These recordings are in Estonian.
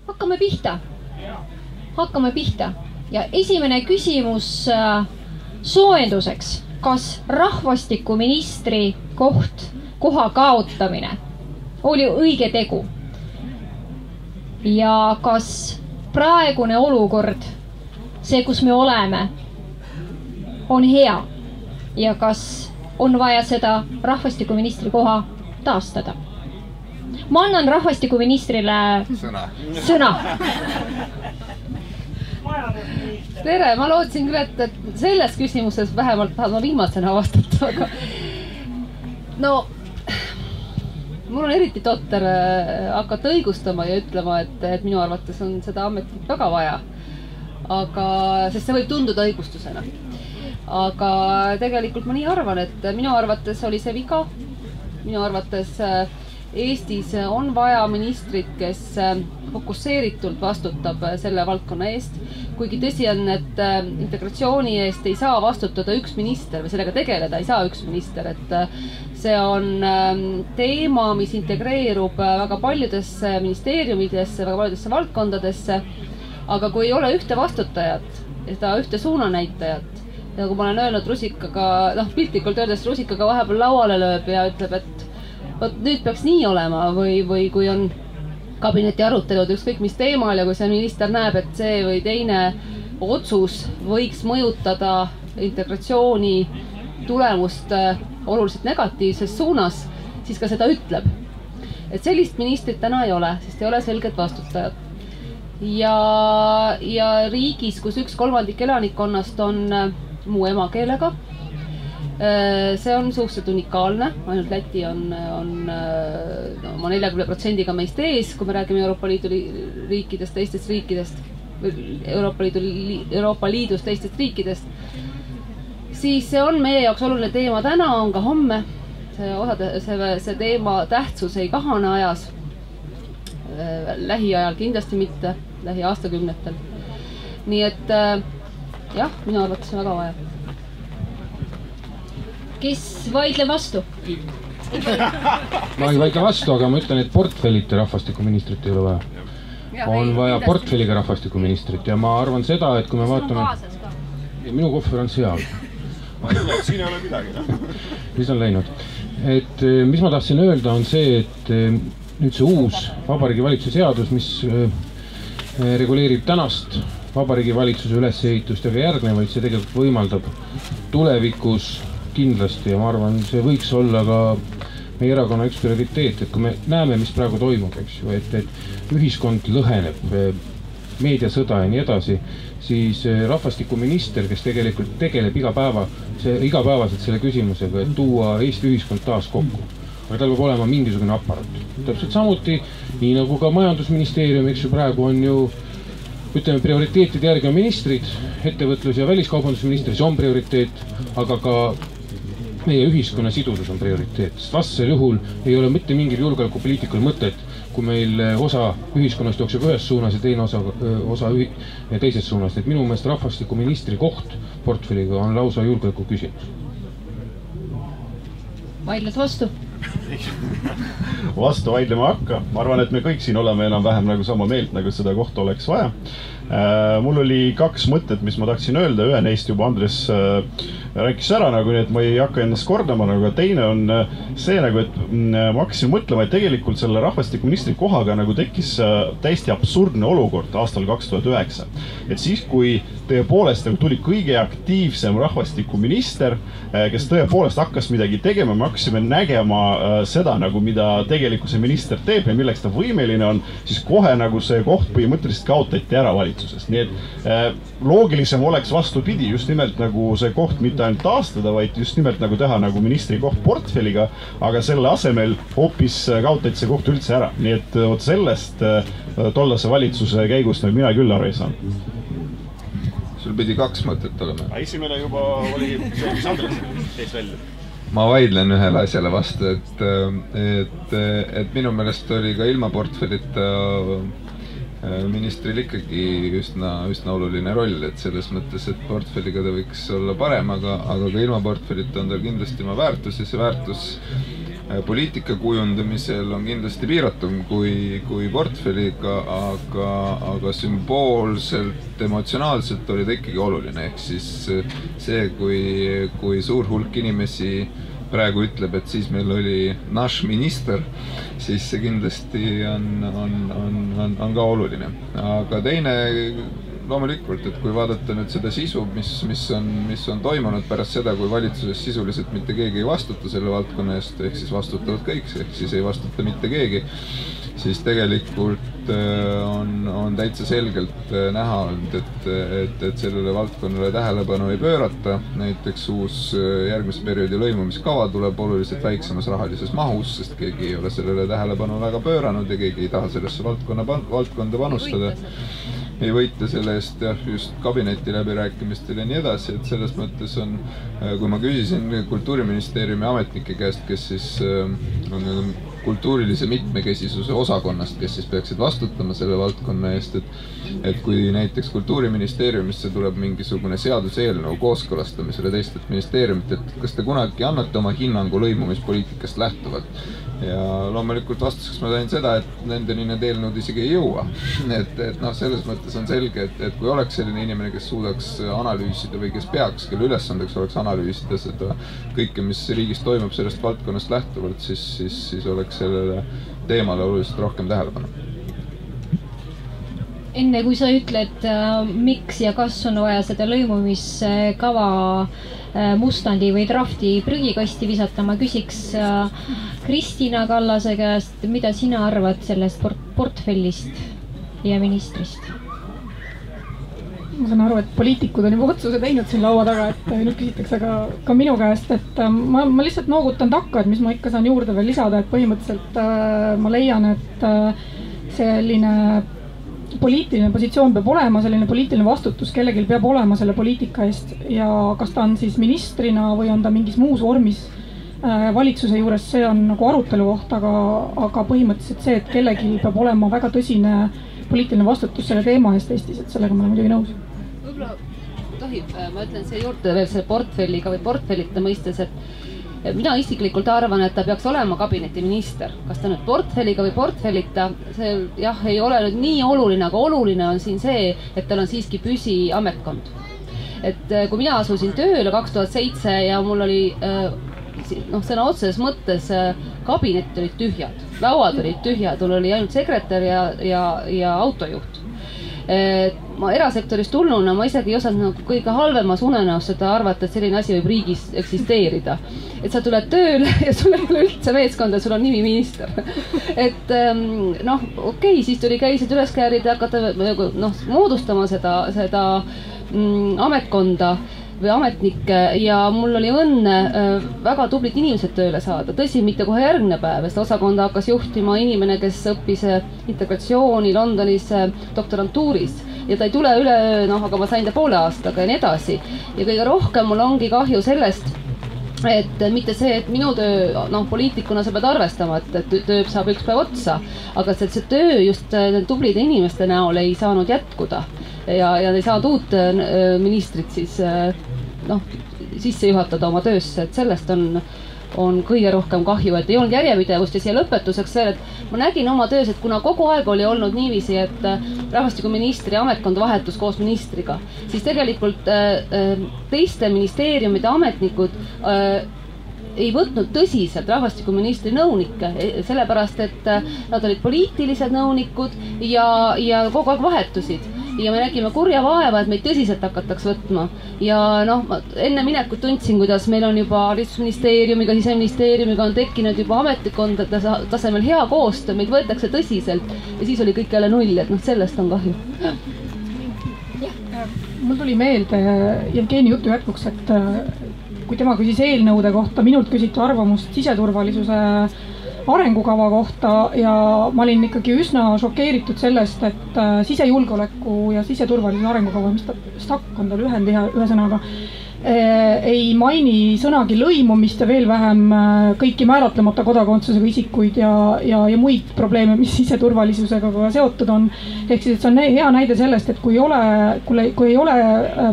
hakkame pihta. Ja esimene küsimus soojenduseks. Kas rahvastikuministri koha kaotamine oli õige tegu? Ja kas praegune olukord, see, kus me oleme, on hea? Ja kas on vaja seda rahvastikuministri koha taastada? Ma annan rahvastikuministrile sõna. Tere, ma lootsin küll, et selles küsimuses vähemalt tahad ma viimasena vastata, aga no mul on eriti totter hakata õigustama ja ütlema, et minu arvates on seda ametit väga vaja. Aga, sest see võib tunduda õigustusena. Aga tegelikult ma nii arvan, et minu arvates oli see viga. Minu arvates Eestis on vaja ministrit, kes fokusseeritult vastutab selle valdkonna eest. Kuigi tõsi on, et integratsiooni eest ei saa vastutada üks minister või sellega tegeleda ei saa üks minister. Et see on teema, mis integreerub väga paljudesse ministeeriumidesse, väga paljudesse valdkondadesse. Aga kui ei ole ühte vastutajat, seda ühte suunanäitajat, ja kui ma olen öelnud rusikaga, piltlikult öeldes rusikaga vahepeal lauale lööb ja ütleb, et võt, nüüd peaks nii olema või kui on kabineti arutelud ükskõik mis teemal ja kui see minister näeb, et see või teine otsus võiks mõjutada integratsiooni tulemust oluliselt negatiivses suunas, siis ka seda ütleb. Et sellist ministrit täna ei ole, sest ei ole selget vastutajat. Ja riigis, kus 1/3 elanikkonnast on muu emakeelega, see on suhteliselt unikaalne, ainult Läti on 40%-ga meist ees, kui me räägime Euroopa Liidu riikidest, teistest riikidest, Euroopa Liidust teistest riikidest, siis see on meie jaoks oluline teema täna, on ka homme. See teema tähtsus ei kahane ajas, lähiajal kindlasti mitte, lähiaastakümnetel. Nii et jah, minu arvates on väga vaja. Kes vaidle vastu? Ma ei vaidle vastu, aga ma ütlen, et portfellite rahvastikuministrit ei ole vaja. On vaja portfelliga rahvastikuministrit ja ma arvan seda, et kui me vaatame... Minu kohver on seal. Siin ei ole midagi. Mis on läinud? Et mis ma tahtsin öelda on see, et nüüd see uus Vabariigi Valitsuse seadus, mis reguleerib tänast Vabariigi Valitsuse ülesehitust ja ka järgnevaid, see tegelikult võimaldab tulevikus kindlasti ja ma arvan, see võiks olla ka meie erakonna üks prioriteet, et kui me näeme, mis praegu toimub, eks ju, et ühiskond lõheneb, meediasõda ja nii edasi, siis rahvastikuminister, kes tegelikult tegeleb igapäevaselt selle küsimusega, et tuua Eesti ühiskond taas kokku. Aga tal peab olema mingisugune apparat. Täpselt samuti, nii nagu ka majandusministeerium, eks ju, praegu on ju, ütleme, prioriteetide järgi on ministrid, ettevõtlus- ja väliskaubandusministri, see on prioriteet, aga ka meie ühiskonna sidusus on prioriteet. Vastasel juhul ei ole mitte mingil julgeolekupoliitikul mõtet, kui meil osa ühiskonnast jookseb ühes suunas ja teine osa teises suunas. Et minu meelest rahvastikuministri koht portfelliga on lausa julgeoleku küsimus. Vaidled vastu? Vastu vaidlema hakka. Ma arvan, et me kõik siin oleme enam-vähem nagu sama meelt, nagu seda kohta oleks vaja. Mul oli 2 mõtted, mis ma tahtsin öelda. Ühe neist juba Andres rääkis ära, nii et ma ei hakka ennast kordama, aga teine on see, et ma hakkasin mõtlema, et tegelikult selle rahvastikuministri kohaga tekkis täiesti absurdne olukord aastal 2009. Et siis, kui tõepoolest tuli kõige aktiivsem rahvastikuminister, kes tõepoolest hakkas midagi tegema, me hakkasime nägema seda, mida tegelikult see minister teeb ja milleks ta võimeline on, siis kohe see koht põhimõtteliselt kaotati ära valitsusest. Nii et loogilisem oleks vastupidi, just nimelt see koht mitte ainult taastada, vaid just nimelt teha ministri koht portfelliga, aga selle asemel hoopis kaotati see koht üldse ära. Nii et sellest tollase valitsuse käigust mina küll aru ei saanud. Sul pidi 2 mõtet olema. Esimene juba oli see, mis Andres teis välja. Ma vaidlen ühele asjale vastu, et minu meelest oli ka ilma portfellita ministril ikkagi üsna oluline roll, et selles mõttes, et portfelliga ta võiks olla parem, aga ka ilma portfellita on tal kindlasti oma väärtus ja see väärtus poliitika kujundamisel on kindlasti piiratum kui portfelliga, aga sümboolselt, emotsionaalselt oli ta ikkagi oluline. Ehk siis see, kui suur hulk inimesi praegu ütleb, et siis meil oli naš minister, siis see kindlasti on ka oluline. Aga teine loomulikult, et kui vaadata nüüd seda sisu, mis on toimunud pärast seda, kui valitsuses sisuliselt mitte keegi ei vastuta selle valdkonna eest, ehk siis vastutavad kõik, ehk siis ei vastuta mitte keegi, siis tegelikult on täitsa selgelt näha olnud, et sellele valdkonnale tähelepanu ei pöörata. Näiteks uus järgmise perioodi lõimumiskava tuleb oluliselt väiksemas rahalises mahus, sest keegi ei ole sellele tähelepanu väga pööranud ja keegi ei taha sellesse valdkonda panustada. Ei võita selle eest just kabineti läbirääkimistel ja nii edasi, et selles mõttes on, kui ma küsisin Kultuuriministeeriumi ametnike käest, kes siis on kultuurilise mitmekesisuse osakonnast, kes siis peaksid vastutama selle valdkonna eest, et kui näiteks Kultuuriministeeriumisse tuleb mingisugune seaduseelnõu kooskõlastamisele teistelt ministeeriumit, et kas te kunagi annate oma hinnangu lõimumispoliitikast lähtuvalt? Ja loomulikult vastuseks ma sain seda, et nendeni need eelnõud isegi ei jõua. Et selles mõttes on selge, et kui oleks selline inimene, kes suudaks analüüsida või kes peaks, kelle ülesandeks oleks analüüsida seda kõike, mis riigis toimub sellest valdkonnast lähtuvalt, siis oleks sellele teemale oluliselt rohkem tähelepanu. Enne kui sa ütled, miks ja kas on vaja seda lõimumiskava mustandi või drafti prügikasti visata, ma küsiks Kristina Kallase käest, mida sina arvad sellest portfellist ja ministrist? Ma saan aru, et poliitikud on juba otsuse teinud siin laua taga, et nüüd küsitakse ka minu käest, et ma lihtsalt noogutan takka, et mis ma ikka saan juurde veel lisada, et põhimõtteliselt ma leian, et selline poliitiline positsioon peab olema, selline poliitiline vastutus kellelgi peab olema selle poliitika eest ja kas ta on siis ministrina või on ta mingis muus vormis valitsuse juures, see on nagu arutelu koht, aga põhimõtteliselt see, et kellelgi peab olema väga tõsine poliitiline vastutus selle teema eest Eestis, et sellega ma olen muidugi nõus. Võib-olla tohib, ma ütlen see juurde veel selle portfelliga või portfellita mõistes, et mina isiklikult arvan, et ta peaks olema kabinetiminister. Kas ta nüüd portfelliga või portfellita, see jah, ei ole nüüd nii oluline, aga oluline on siin see, et tal on siiski püsiametkond. Et kui mina asusin tööle 2007 ja mul oli sõna otseses mõttes kabinet olid tühjad, lauad olid tühjad, mul oli ainult sekretär ja autojuht. Ma erasektorist tulnuna, ma isegi ei osanud nagu kõige halvemas unenäos seda arvata, et selline asi võib riigis eksisteerida. Et sa tuled tööle ja sul ei ole üldse meeskonda, sul on nimi minister. Et okei, siis tuli käised üles käärida ja hakata moodustama seda ametkonda või ametnikke ja mul oli õnne väga tublid inimesed tööle saada. Tõsi, mitte kohe järgne päev, sest osakonda hakkas juhtima inimene, kes õppis integratsiooni Londonis doktorantuuris ja ta ei tule üleöö, aga ma sain ta poole aastaga ja nii edasi. Ja kõige rohkem mul ongi kahju sellest, et mitte see, et minu töö, poliitikuna sa pead arvestama, et töö saab üks päev otsa, aga see töö just tublide inimeste näol ei saanud jätkuda ja ei saanud uut ministrit siis sisse juhatada oma töösse, et sellest on kõige rohkem kahju, et ei olnud järjepidevust ja siia lõpetuseks veel, et ma nägin oma töös, et kuna kogu aeg oli olnud niiviisi, et rahvastikuministri ametkond vahetus koos ministriga, siis tegelikult teiste ministeeriumide ametnikud ei võtnud tõsiselt rahvastikuministri nõunikke, sellepärast et nad olid poliitilised nõunikud ja kogu aeg vahetusid. Ja me nägime kurja vaeva, et meid tõsiselt hakatakse võtma. Ja enne minekut tundsin, kuidas meil on juba haridusministeeriumiga, siseministeeriumiga on tekkinud juba ametikondade tasemel hea koostöö, meid võetakse tõsiselt ja siis oli kõik jälle null, et sellest on kahju. Mul tuli meelde Jevgeni jutu jätkuks, et kui tema küsis eelnõude kohta, minult küsiti arvamust siseturvalisuse arengukava kohta ja ma olin ikkagi üsna šokeeritud sellest, et sisejulgeoleku ja siseturvalisuse arengukava, mis STAK on tal ühend ühesõnaga, ei maini sõnagi lõimumist ja veel vähem kõiki määratlemata kodakondsusega isikuid ja muid probleeme, mis siseturvalisusega ka seotud on. Ehk siis, et see on hea näide sellest, et kui ei ole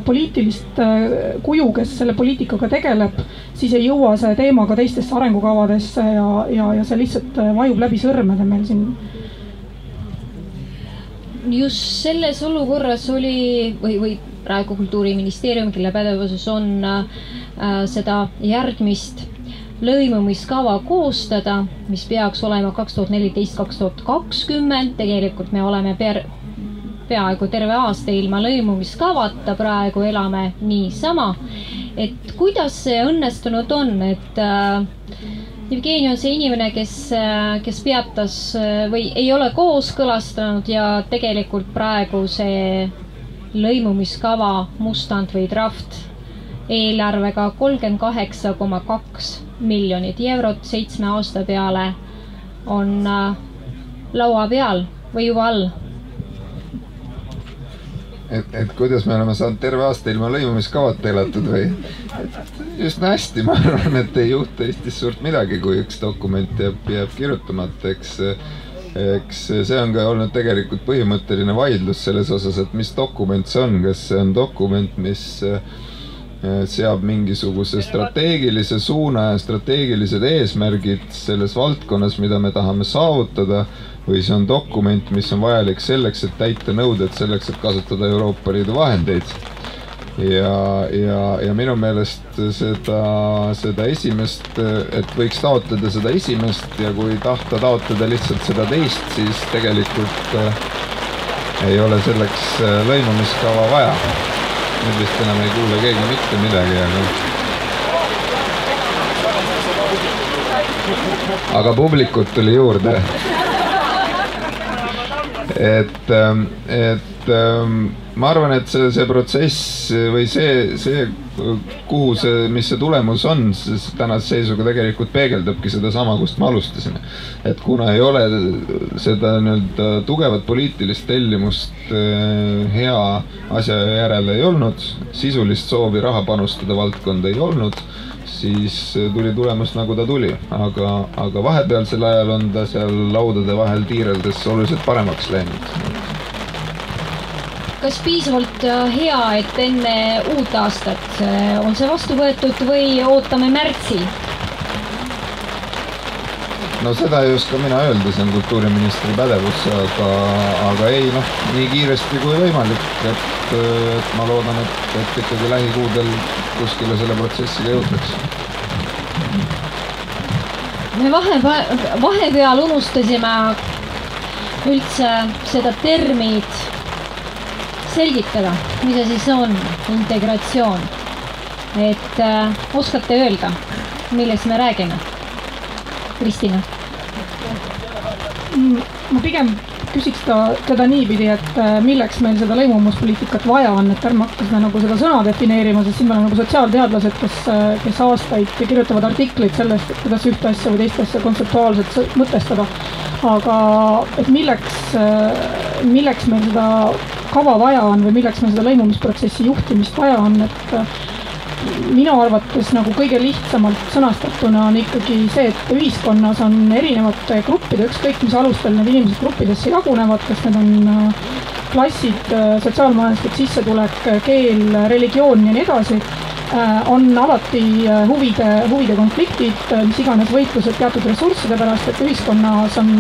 poliitilist kuju, kes selle poliitikaga tegeleb, siis ei jõua see teema ka teistesse arengukavadesse ja see lihtsalt vajub läbi sõrmede meil siin. Just selles olukorras oli või praegu Kultuuriministeerium, kelle pädevuses on seda järgmist lõimumiskava koostada, mis peaks olema 2014-2020. Tegelikult me oleme peaaegu terve aasta ilma lõimumiskavata, praegu elame niisama. Et kuidas see õnnestunud on, et Jevgeni on see inimene, kes peatas või ei ole kooskõlastanud ja tegelikult praegu see lõimumiskava mustand või draft eelarvega 38,2 miljonit eurot 7 aasta peale on laua peal või juba all. Et kuidas me oleme saanud terve aasta ilma lõimumiskavat elatud või? Just hästi, ma arvan, et ei juhtu Eestis suurt midagi, kui üks dokument jääb kirjutamata. Eks see on ka olnud tegelikult põhimõtteline vaidlus selles osas, et mis dokument see on. Kas see on dokument, mis seab mingisuguse strateegilise suuna ja strateegilised eesmärgid selles valdkonnas, mida me tahame saavutada, või see on dokument, mis on vajalik selleks, et täita nõuded selleks, et kasutada Euroopa Liidu vahendeid. Ja minu meelest seda esimest, et võiks taotleda seda esimest ja kui tahta taotleda lihtsalt seda teist, siis tegelikult ei ole selleks lõimumiskava vaja. Nüüd vist enam ei kuule keegi mitte midagi, aga publikut tuli juurde. Ma arvan, et see protsess või see, mis see tulemus on, tänase seisuga tegelikult peegeldabki seda sama, kust me alustasime. Et kuna ei ole seda tugevat poliitilist tellimust hea asja järele ei olnud, sisulist soovi raha panustada valdkonda ei olnud, siis tuli tulemus nagu ta tuli. Aga vahepealsel ajal on ta seal laudade vahel tiireldes oluliselt paremaks läinud. Kas piisavalt hea, et enne uut aastat on see vastu võetud või ootame märtsi? No seda ei oska mina öelda, see on kultuuriministri pädevus, aga ei, nii kiiresti kui võimalik, et ma loodan, et ikkagi lähikuudel kuskile selle protsessiga jõutakse. Me vahepeal unustasime üldse seda termit selgitada, mis see siis on integratsioon. Et oskate öelda, millest me räägime? Kristina? Ma pigem küsiks teda niipidi, et milleks meil seda lõimumuspoliitikat vaja on, et ärme hakkas nagu seda sõna defineerima, sest siin on nagu sotsiaalteadlased, kes aastaid kirjutavad artikleid sellest, et kuidas ühte asja või teist asja kontseptuaalselt mõtestada. Aga et milleks meil seda kava vaja on või milleks meil seda lõimumisprotsessi juhtimist vaja on, et minu arvates nagu kõige lihtsamalt sõnastatuna on ikkagi see, et ühiskonnas on erinevate gruppide, ükskõik mis alustel need inimesed gruppidesse jagunevad, kas need on klassid, sotsiaalmajanduslik sissetulek, keel, religioon ja nii edasi, on alati huvide konfliktid, mis iganes võitlused teatud ressursside pärast, et ühiskonnas on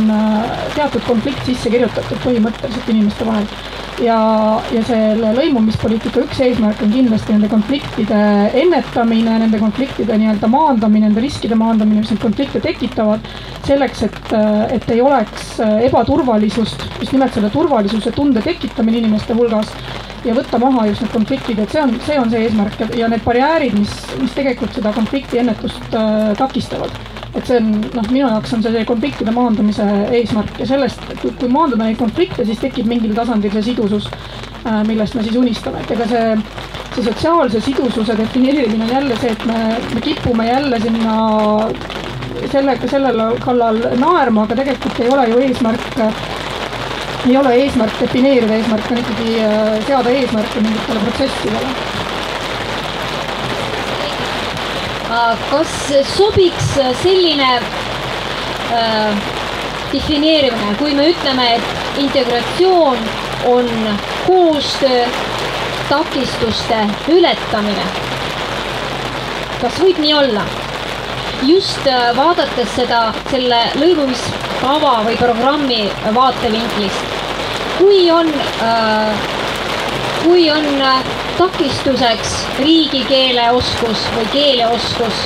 teatud konflikt sisse kirjutatud põhimõtteliselt inimeste vahel. Ja selle lõimumispoliitika üks eesmärk on kindlasti nende konfliktide ennetamine, nende konfliktide maandamine, nende riskide maandamine, mis need konflikte tekitavad, selleks, et ei oleks ebaturvalisust, just nimelt selle turvalisuse tunde tekitamine inimeste hulgas ja võtta maha just need konfliktid, et see on see eesmärk ja need barjäärid, mis tegelikult seda konflikti ennetust takistavad. Et see on, minu jaoks on see konfliktide maandamise eesmärk ja sellest, kui maandada neid konflikte, siis tekib mingil tasandil see sidusus, millest me siis unistame. Et ega see sotsiaalse sidususe defineerimine on jälle see, et me kipume jälle sinna sellele kallal naerma, aga tegelikult ei ole ju eesmärk defineerida, eesmärk on ikkagi seada eesmärke mingitele protsessidele. Kas sobiks selline defineerimine, kui me ütleme, et integratsioon on koostöö takistuste ületamine? Kas võib nii olla? Just vaadates seda selle lõimumiskava või programmi vaatevinklist, kui on takistuseks riigikeele oskus või keeleoskus,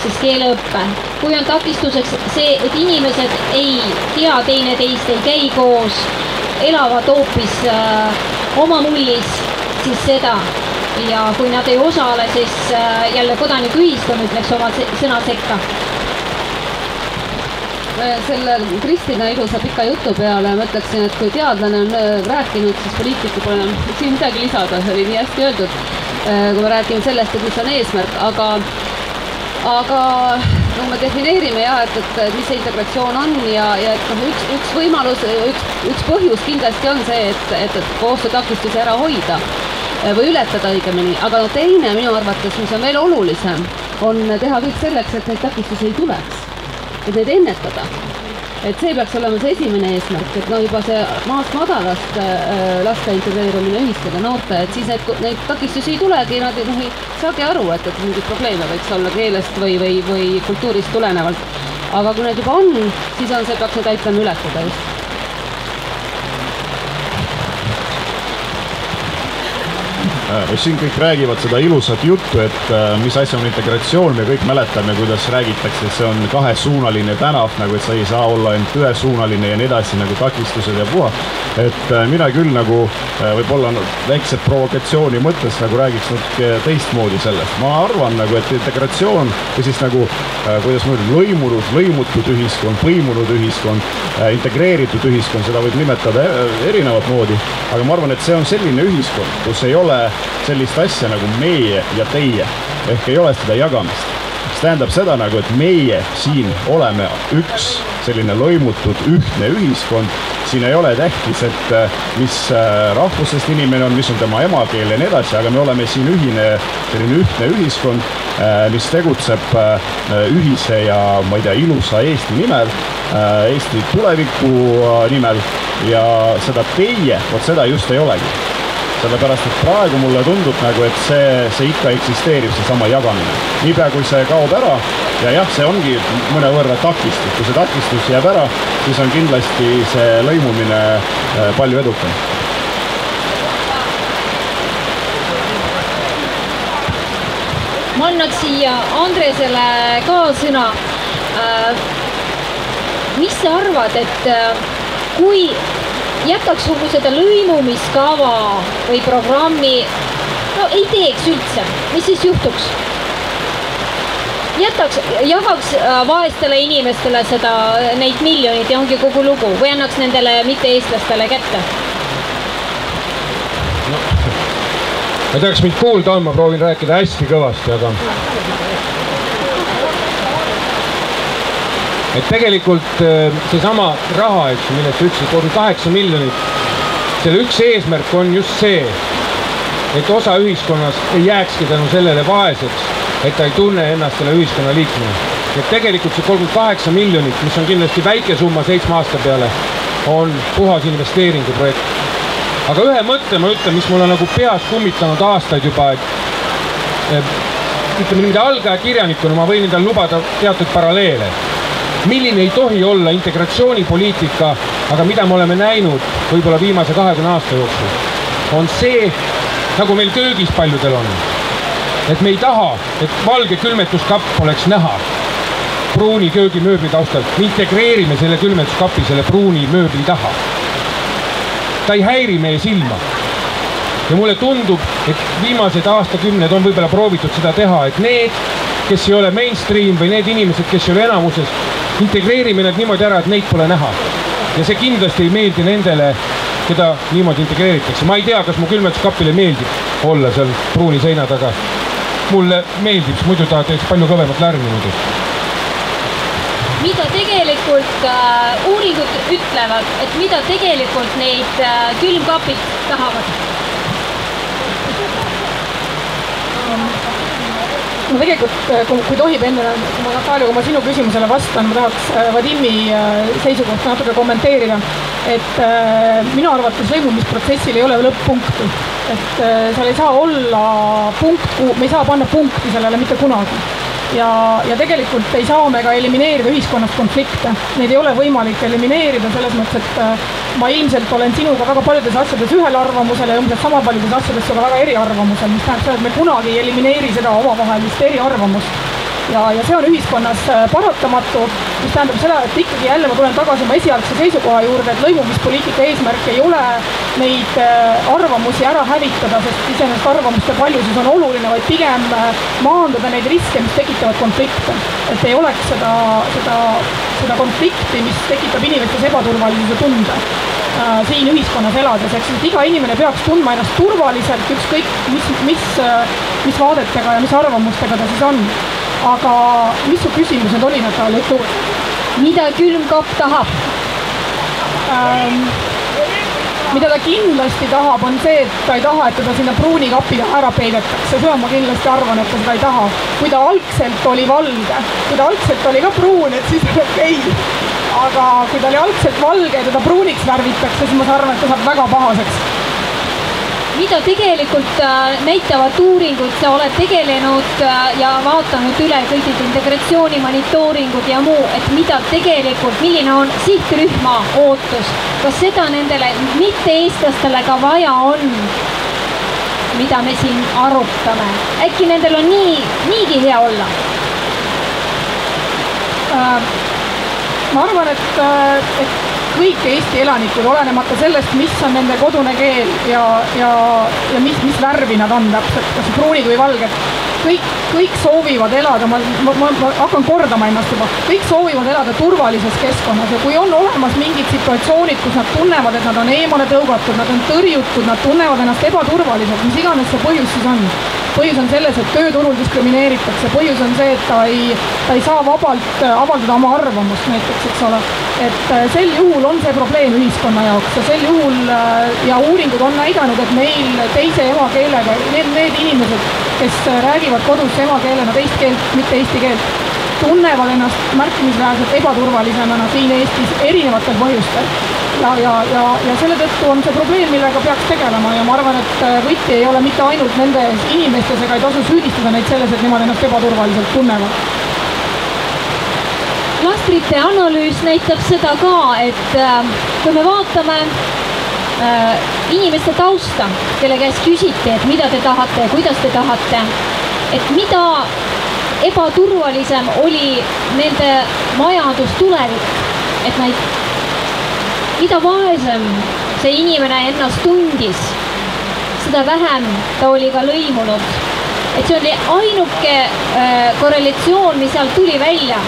siis keeleõppe. Kui on takistuseks see, et inimesed ei tea teineteist, ei käi koos, elavad hoopis oma mullis, siis seda. Ja kui nad ei osale, siis jälle kodanikuühiskond ütleks oma sõna sekka. Selle Kristina ilusa pika jutu peale ma ütleksin, et kui teadlane on rääkinud, siis poliitiku pole enam siin midagi lisada, see oli nii hästi öeldud, kui me räägime sellest, et mis on eesmärk, aga no me defineerime et mis see integratsioon on ja et üks võimalus, üks põhjus kindlasti on see, et koostöö takistusi ära hoida või ületada õigemini, aga no teine minu arvates, mis on veel olulisem, on teha kõik selleks, et neid takistusi ei tuleks. Et neid ennetada. Et see peaks olema see esimene eesmärk, et no juba see maast madalast laste integreerumine ühiskonda noorte, et siis neid takistusi ei tulegi, nad ei saagi aru, et mingid probleeme võiks olla keelest või kultuurist tulenevalt. Aga kui need juba on, siis on see, peaks neid aitama ületada just. Siin kõik räägivad seda ilusat juttu, et mis asja on integratsioon, me kõik mäletame, kuidas räägitakse, et see on kahesuunaline tänav, nagu et sa ei saa olla ainult ühesuunaline ja nii edasi nagu takistused ja puha. Et mina küll nagu võib-olla väikse provokatsiooni mõttes nagu räägiks natuke teistmoodi sellest. Ma arvan nagu, et integratsioon või siis nagu, kuidas ma ütlen, lõimutud ühiskond, põimunud ühiskond, integreeritud ühiskond, seda võib nimetada erinevat moodi, aga ma arvan, et see on selline ühiskond, kus ei ole sellist asja nagu meie ja teie, ehk ei ole seda jagamist. See tähendab seda nagu, et meie siin oleme üks selline lõimutud ühtne ühiskond, siin ei ole tähtis, et mis rahvusest inimene on, mis on tema emakeel ja nii edasi, aga me oleme siin selline ühtne ühiskond, mis tegutseb ühise ja ma ei tea, ilusa Eesti nimel, Eesti tuleviku nimel ja seda teie, seda just ei olegi. Sellepärast, et praegu mulle tundub nagu, et see ikka eksisteerib, see sama jagamine. Niipea kui see kaob ära ja jah, see ongi mõne võrra takistus. Kui see takistus jääb ära, siis on kindlasti see lõimumine palju edukam. Ma annaks siia Andresele ka sõna. Mis sa arvad, et kui jätaks kogu seda lõimumiskava või programmi, no ei teeks üldse, mis siis juhtuks? Jagaks vaestele inimestele neid miljonid ja ongi kogu lugu või annaks nendele mitte-eestlastele kätte? No, ma teaks mind kuulda on, ma proovin rääkida hästi kõvasti, aga et tegelikult seesama raha, millest ütlesid, 38 miljonit, selle üks eesmärk on just see, et osa ühiskonnast ei jääkski tänu sellele vaeseks, et ta ei tunne ennast selle ühiskonna liikmena. Et tegelikult see 38 miljonit, mis on kindlasti väike summa 7 aasta peale, on puhas investeeringuprojekt. Aga ühe mõtte ma ütlen, mis mul on nagu peas kummitanud aastaid juba, et ütleme niimoodi algaja kirjanikuna ma võin endale lubada teatud paralleele. Milline ei tohi olla integratsioonipoliitika, aga mida me oleme näinud võib-olla viimase 20 aasta jooksul, on see, nagu meil köögis paljudel on, et me ei taha, et valge külmetuskapp oleks näha pruuni köögimööbli taustal. Me integreerime selle külmetuskapi selle pruuni mööbli taha. Ta ei häiri meie silma. Ja mulle tundub, et viimased aastakümned on võib-olla proovitud seda teha, et need, kes ei ole mainstream või need inimesed, kes ei ole enamuses, integreerime need niimoodi ära, et neid pole näha. Ja see kindlasti ei meeldi nendele, keda niimoodi integreeritakse. Ma ei tea, kas mu külmetuskapile meeldib olla seal pruuni seina taga. Mulle meeldib, muidu ta teeks palju kõvemat lärmi muidu. Mida tegelikult uuringud ütlevad, et mida tegelikult neid külmkapid tahavad? ma tegelikult, kui tohib enne, Natalja, kui ma sinu küsimusele vastan, ma tahaks Vadimi seisukohta natuke kommenteerida. Et minu arvates lõimumisprotsessil ei ole lõpp-punkti. Et seal ei saa olla punkt, me ei saa panna punkti sellele mitte kunagi. Ja tegelikult ei saa me ka elimineerida ühiskonnas konflikte. Neid ei ole võimalik elimineerida selles mõttes, et ma ilmselt olen sinuga väga paljudes asjades ühel arvamusel ja umbes sama paljudes asjades suga väga eriarvamusel, mis tähendab seda, et me kunagi ei elimineeri seda omavahelist eriarvamust. Ja see on ühiskonnas paratamatu, mis tähendab seda, et ikkagi jälle ma tulen tagasi oma esialgse seisukoha juurde, et lõimumispoliitika eesmärk ei ole neid arvamusi ära hävitada, sest iseenesest arvamuste paljusus on oluline, vaid pigem maandada neid riske, mis tekitavad konflikte. Et ei oleks seda konflikti, mis tekitab inimestes ebaturvalisuse tunde siin ühiskonnas elades. Eks iga inimene peaks tundma ennast turvaliselt, ükskõik mis vaadetega ja mis arvamustega ta siis on. Aga mis su küsimus nüüd oli, Natalja? Mida külmkapp tahab? Mida ta kindlasti tahab, on see, et ta ei taha, et teda sinna pruuni kapi ära peidetakse. Seda ma kindlasti arvan, et ta seda ei taha. Kui ta algselt oli valge, kui ta algselt oli ka pruun, et siis on okei. Aga kui ta oli algselt valge ja teda pruuniks värvitakse, siis ma arvan, et ta saab väga pahaseks. Mida tegelikult näitavad uuringud, sa oled tegelenud ja vaatanud üle kõigid integratsiooni monitooringud ja muu, et mida tegelikult, milline on sihtrühma ootus, kas seda nendele mitte-eestlastele ka vaja on, mida me siin arutame, äkki nendel on niigi hea olla? Ma arvan, et kõik Eesti elanikud, olenemata sellest, mis on nende kodune keel ja mis värvi nad on täpselt, kas pruunid või valged. Kõik soovivad elada, ma hakkan kordama ennast juba, kõik soovivad elada turvalises keskkonnas ja kui on olemas mingid situatsioonid, kus nad tunnevad, et nad on eemale tõugatud, nad on tõrjutud, nad tunnevad ennast ebaturvaliselt, mis iganes see põhjus siis on. Põhjus on selles, et tööturul diskrimineeritakse, põhjus on see, et ta ei saa vabalt avaldada oma arvamust näiteks, eks ole. Et sel juhul on see probleem ühiskonna jaoks ja sel juhul ja uuringud on näidanud, et meil teise emakeelega, need inimesed, kes räägivad kodus emakeelena teist keelt, mitte eesti keelt, tunnevad ennast märkimisväärselt ebaturvalisemana siin Eestis erinevatel põhjustel. Ja selle tõttu on see probleem, millega peaks tegelema ja ma arvan, et võti ei ole mitte ainult nende inimestes ega ei tasu süüdistada neid selles, et nemad ennast ebaturvaliselt tunnevad. Lastrite analüüs näitab seda ka, et kui me vaatame inimeste tausta, kelle käest küsiti, et mida te tahate ja kuidas te tahate, et mida ebaturvalisem oli nende majandustulevik, et mida vaesem see inimene ennast tundis, seda vähem ta oli ka lõimunud. Et see oli ainuke korrelatsioon, mis seal tuli välja,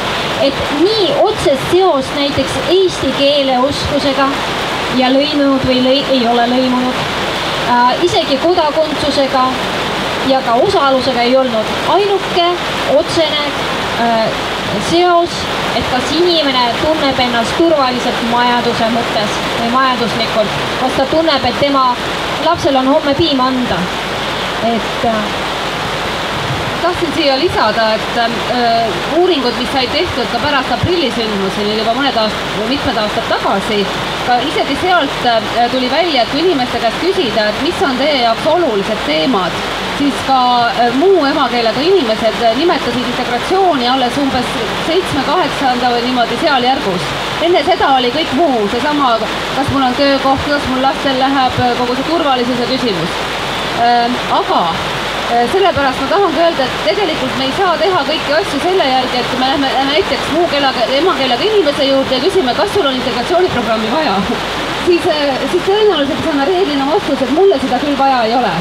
et nii otsest seost näiteks eesti keele oskusega ja lõimunud või ei ole lõimunud, isegi kodakondsusega ja ka osalusega ei olnud. Ainuke otsene seos, et kas inimene tunneb ennast turvaliselt majanduse mõttes või majanduslikult, kas ta tunneb, et tema lapsel on homme piim anda. Tahtsin siia lisada, et uuringud, mis sai tehtud ka pärast aprillisündmusi, juba mitmed aastad tagasi, ka isegi sealt tuli välja, et kui inimeste käest küsida, et mis on teie jaoks olulised teemad, siis ka muu emakeelega inimesed nimetasid integratsiooni alles umbes 7-8 või niimoodi seal järgus. Enne seda oli kõik muu, seesama, kas mul on töökoht, kas mul lastel läheb, kogu see turvalisuse küsimus. Aga sellepärast ma tahangi öelda, et tegelikult me ei saa teha kõiki asju selle järgi, et me lähme näiteks muu emakeelega inimese juurde ja küsime, kas sul on integratsiooniprogrammi vaja. Siis tõenäoliselt see on reeglina vastus, et mulle seda küll vaja ei ole.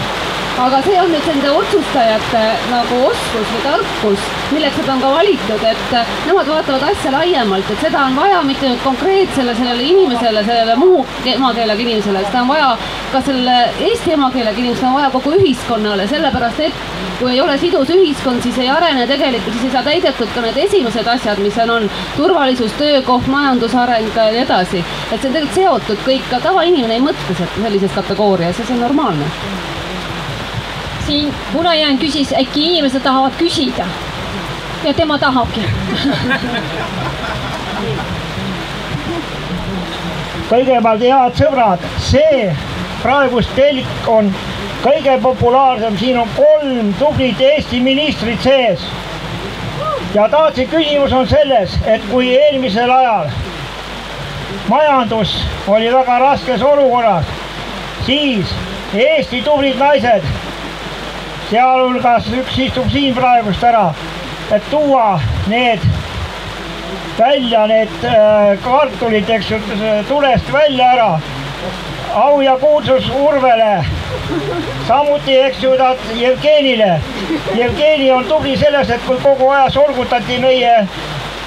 Aga see on nüüd nende otsustajate nagu oskus või tarkus, milleks nad on ka valitud, et nemad vaatavad asja laiemalt, et seda on vaja mitte nüüd konkreetsele sellele inimesele, sellele muu emakeelega inimesele, seda on vaja ka sellele eesti emakeelega inimesele, on vaja kogu ühiskonnale, sellepärast et kui ei ole sidus ühiskond, siis ei arene tegelikult, siis ei saa täidetud ka need esimesed asjad, mis on turvalisus, töökoht, majandusareng ja nii edasi. Et see on tegelikult seotud kõik, ka tavainimene ei mõtle sellises kategoorias ja see on normaalne. siin punajään küsis, äkki inimesed tahavad küsida ja tema tahabki. Kõigepealt head sõbrad, see praegust telk on kõige populaarsem, siin on 3 tublit Eesti ministrit sees. Ja tahtsi küsimus on selles, et kui eelmisel ajal majandus oli väga raskes olukorras, siis Eesti tublid naised, sealhulgas üks istub siin praegust ära, et tuua need välja, need kartulid, eks tulest välja ära. Au ja kuulsus Urvele, samuti eks ju Jevgenile. Jevgeni on tubli selles, et kui kogu aja solgutati meie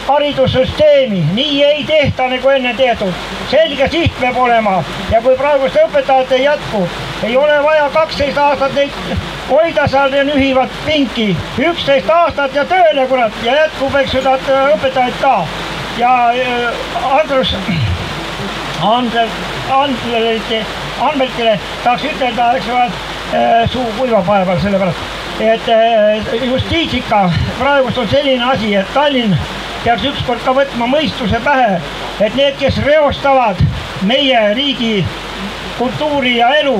haridussüsteemi, nii ei tehta nagu enne tehtud. Selge siht peab olema ja kui praegust õpetajat ei jätku, ei ole vaja 12 aastat neid hoida seal ja nühivat pinki. 11 aastat ja tööle, kurat, ja jätkub eks ju õpetajaid ka. Ja Andrus Anveltile tahaks ütelda, eks ole, suu kuivapäeval sellepärast, et justiitsika praegust on selline asi, et Tallinn peaks ükskord ka võtma mõistuse pähe, et need, kes reostavad meie riigi kultuuri ja elu,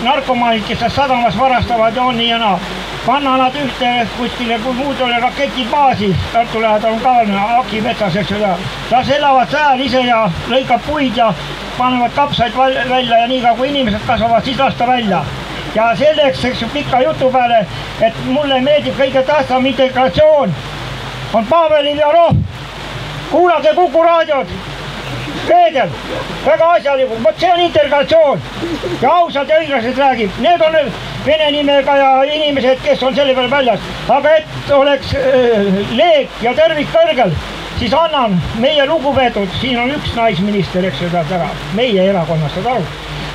narkomaanid, kes sadamas varastavad ja on nii ja naa, panna nad ühte kuskile, kui muud oli raketibaasi, Tartu lähedal on ka Aki metsas, eks ju, las elavad sääl ise ja lõikab puid ja panevad kapsaid välja ja nii ka kui inimesed kasvavad, siis lasta välja. Ja selleks, eks ju, pika jutu peale, et mulle meeldib kõige tähtsam integratsioon, on Pavelil ja Roh. Kuulake Kuku raadiot, reedel, väga asjalikud, vot see on integratsioon ja ausalt ja õiglaselt räägib. Need on vene nimega ja inimesed, kes on selle peale väljas, aga et oleks leek ja tervik kõrgel, siis annan meie lugupeetud, siin on üks naisminister, eks ju, ära, meie erakonnast on aru,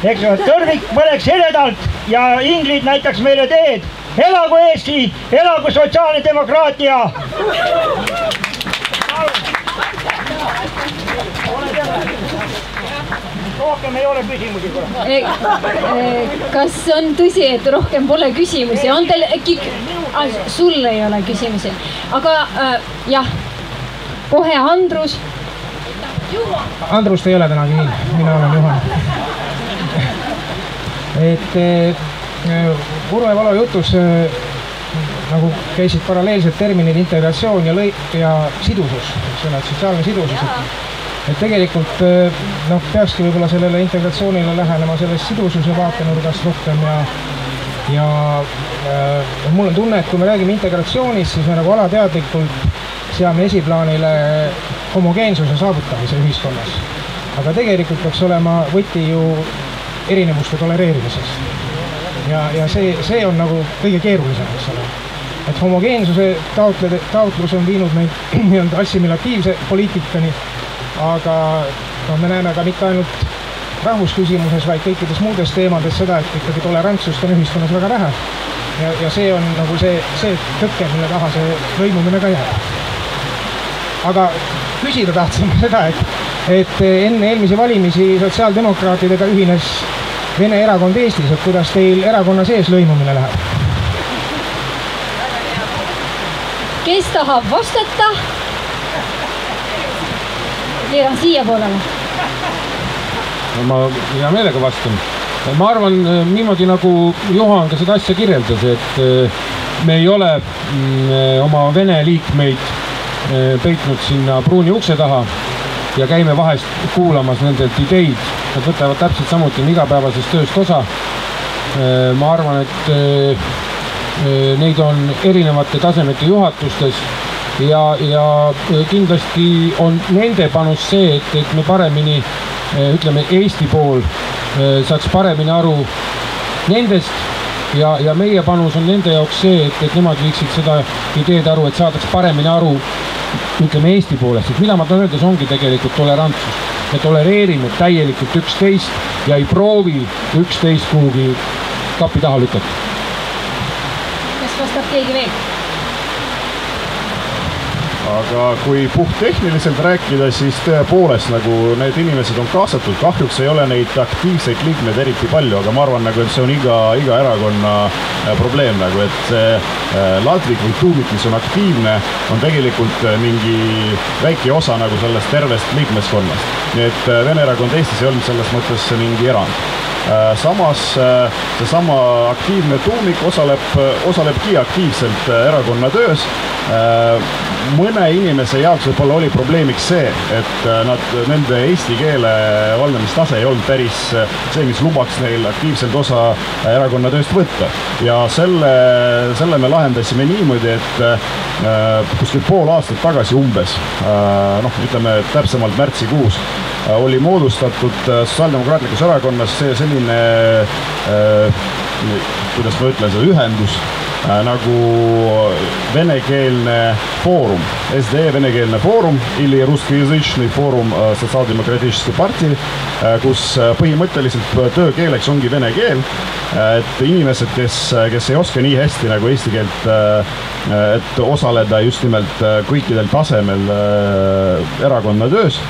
eks ju, tõrvik põleks heledalt ja inglid näitaks meile teed. Elagu Eesti, elagu sotsiaalne demokraatia! Rohkem ei ole küsimusi. Kas on tõsi, et rohkem pole küsimusi? On teil äkki... Sul ei ole küsimusi. Aga jah, kohe Andrus. Andrust ei ole tänagi nii, mina olen Juhan. Et Urve Valo jutus nagu käisid paralleelselt terminid integratsioon ja sidusus, sotsiaalne sidusus. Et tegelikult peakski võib-olla sellele integratsioonile lähenema sellest sidususe vaatenurgast rohkem ja mul on tunne, et kui me räägime integratsioonist, siis me nagu alateadlikult seame esiplaanile homogeensuse saavutamise ühiskonnas. Aga tegelikult peaks olema võti ju erinevuste tolereerimises. Ja see on nagu kõige keerulisem, eks ole. Et homogeensuse taotlus on viinud meid assimilatiivse poliitikani, aga me näeme ka mitte ainult rahvusküsimuses, vaid kõikides muudes teemades seda, et ikkagi tolerantsust on ühiskonnas väga vähe. Ja see on nagu see tõkke, mille taha see lõimumine ka jääb. Aga küsida tahtsime seda, et enne eelmisi valimisi sotsiaaldemokraatidega ühines Vene erakond Eestis, et kuidas teil erakonna sees lõimumine läheb? Kes tahab vastata? Ja siia poolele. Ma hea meelega vastan. Ma arvan niimoodi, nagu Juhan ka seda asja kirjeldas, et me ei ole oma Vene liikmeid peitnud sinna pruuni ukse taha ja käime vahest kuulamas nendelt ideid. Nad võtavad täpselt samuti igapäevasest tööst osa. Ma arvan, et neid on erinevate tasemete juhatustes ja kindlasti on nende panus see, et me paremini, ütleme, Eesti pool saaks paremini aru nendest ja meie panus on nende jaoks see, et nemad viiksid seda ideed aru, et saadaks paremini aru, ütleme, Eesti poolest. Mida ma tahan öelda, see ongi tegelikult tolerantsus. Me tolereerime täielikult üksteist ja ei proovi üksteist kuhugi kapi taha lükata. Kas vastab keegi veel? aga kui puhttehniliselt rääkida, siis tõepoolest nagu need inimesed on kaasatud, kahjuks ei ole neid aktiivseid liikmeid eriti palju, aga ma arvan, nagu, et see on iga erakonna probleem, nagu, et see ladvik või tuumik, mis on aktiivne, on tegelikult mingi väike osa nagu sellest tervest liikmeskonnast. Nii et Vene erakond Eestis ei olnud selles mõttes mingi erand. Samas seesama aktiivne tuumik osalebki aktiivselt erakonna töös. Mõne inimese jaoks võib-olla oli probleemiks see, et nende eesti keele valdamistase ei olnud päris see, mis lubaks neil aktiivselt osa erakonna tööst võtta. Ja selle me lahendasime niimoodi, et kuskil pool aastat tagasi umbes, ütleme täpsemalt märtsikuus, oli moodustatud Sotsiaaldemokraatlikus erakonnas selline, kuidas ma ütlen, see ühendus nagu venekeelne foorum, SDE venekeelne foorum или русскоязычный форум Социал-демократической партии, kus põhimõtteliselt töökeeleks ongi vene keel, et inimesed, kes ei oska nii hästi nagu eesti keelt, et osaleda just nimelt kõikidel tasemel erakonna töös,